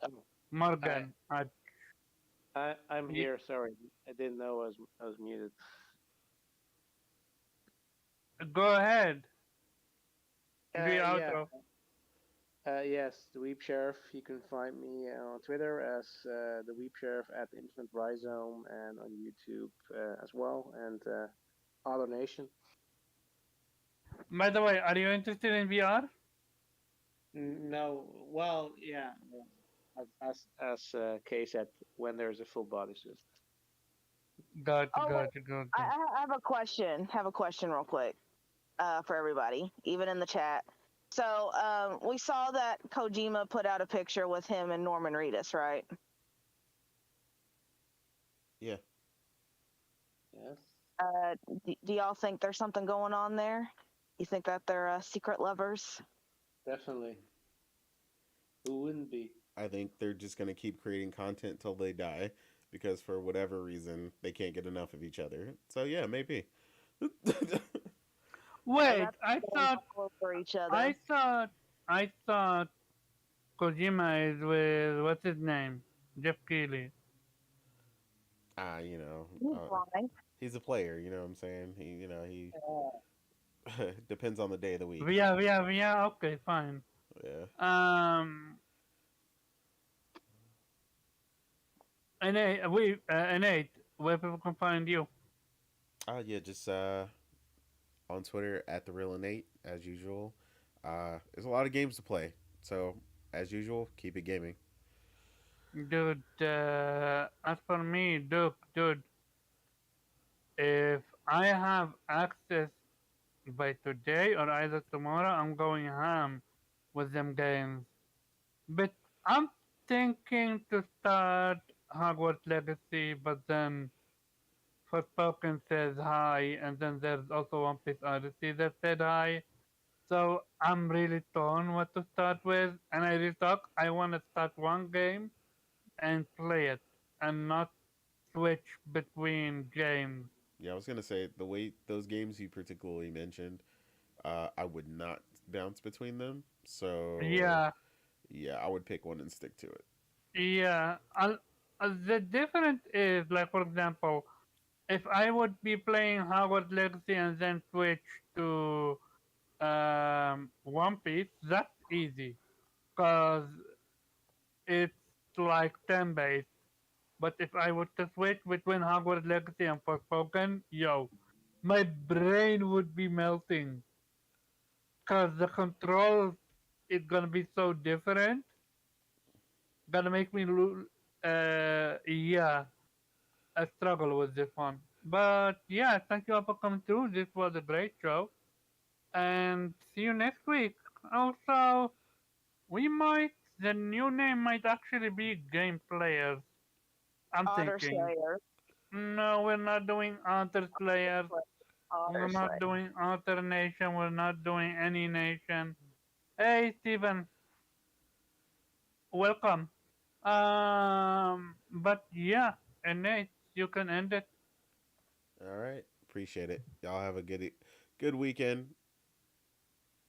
S5: Um, I
S3: Morgan at.
S5: I'm here. Sorry, I didn't know I was muted.
S3: Go ahead. Do your
S5: Yeah.
S3: outro.
S5: Yes, the Weep Sheriff. You can find me on Twitter as the Weep Sheriff at Infinite Rhizome and on YouTube as well, and Other Nation.
S3: By the way, are you interested in VR?
S5: No, well, yeah, as Kay said, when there's a full body suit.
S3: Gotcha,
S4: Oh wait,
S3: gotcha, gotcha.
S4: I have a question. Have a question real quick for everybody, even in the chat. So we saw that Kojima put out a picture with him and Norman Reedus, right?
S1: Yeah.
S5: Yes,
S4: Do y'all think there's something going on there? You think that they're secret lovers?
S5: definitely. Who wouldn't be?
S1: I think they're just gonna keep creating content till they die because for whatever reason they can't get enough of each other. So yeah, maybe.
S4: Oh,
S3: Wait,
S4: that's for each
S3: I
S4: other.
S3: thought, I thought Kojima is with what's his name, Jeff Keighley.
S1: You know,
S4: He's fine.
S1: he's a player. You know what I'm saying? He depends on the day of the week.
S3: Yeah, yeah, yeah. Okay, fine.
S1: Yeah.
S3: Um, Nate, where people can find you?
S1: Yeah, just on Twitter at the real innate as usual. There's a lot of games to play, so as usual, keep it gaming.
S3: Dude, as for me, dude, if I have access by today or either tomorrow, I'm going ham with them games. But I'm thinking to start Hogwarts Legacy, but then Forspoken says hi, and then there's also One Piece Odyssey that said hi. So I'm really torn what to start with, and I really talk. I want to start one game and play it, and not switch between games.
S1: Yeah, I was gonna say the way those games you particularly mentioned, I would not bounce between them. So
S3: Yeah,
S1: yeah, I would pick one and stick to it.
S3: yeah. The difference is, like, for example, if I would be playing Hogwarts Legacy and then switch to One Piece, that's easy, cause it's like 10 base. But if I were to switch between Hogwarts Legacy and Forspoken, yo, my brain would be melting, cause the controls is gonna be so different, gonna make me lose. Yeah, I struggle with this one. But yeah, thank you all for coming through. This was a great show. And see you next week. Also, we might, the new name might actually be Game Players. I'm
S4: Otter
S3: thinking.
S4: Slayer.
S3: No, we're not doing Otter Slayers. We're
S4: Otter
S3: not
S4: Slayer.
S3: doing Otter Nation. We're not doing any nation. Hey, Steven, welcome. But yeah, and Nate, you can end it.
S1: All right, appreciate it. Y'all have a good weekend.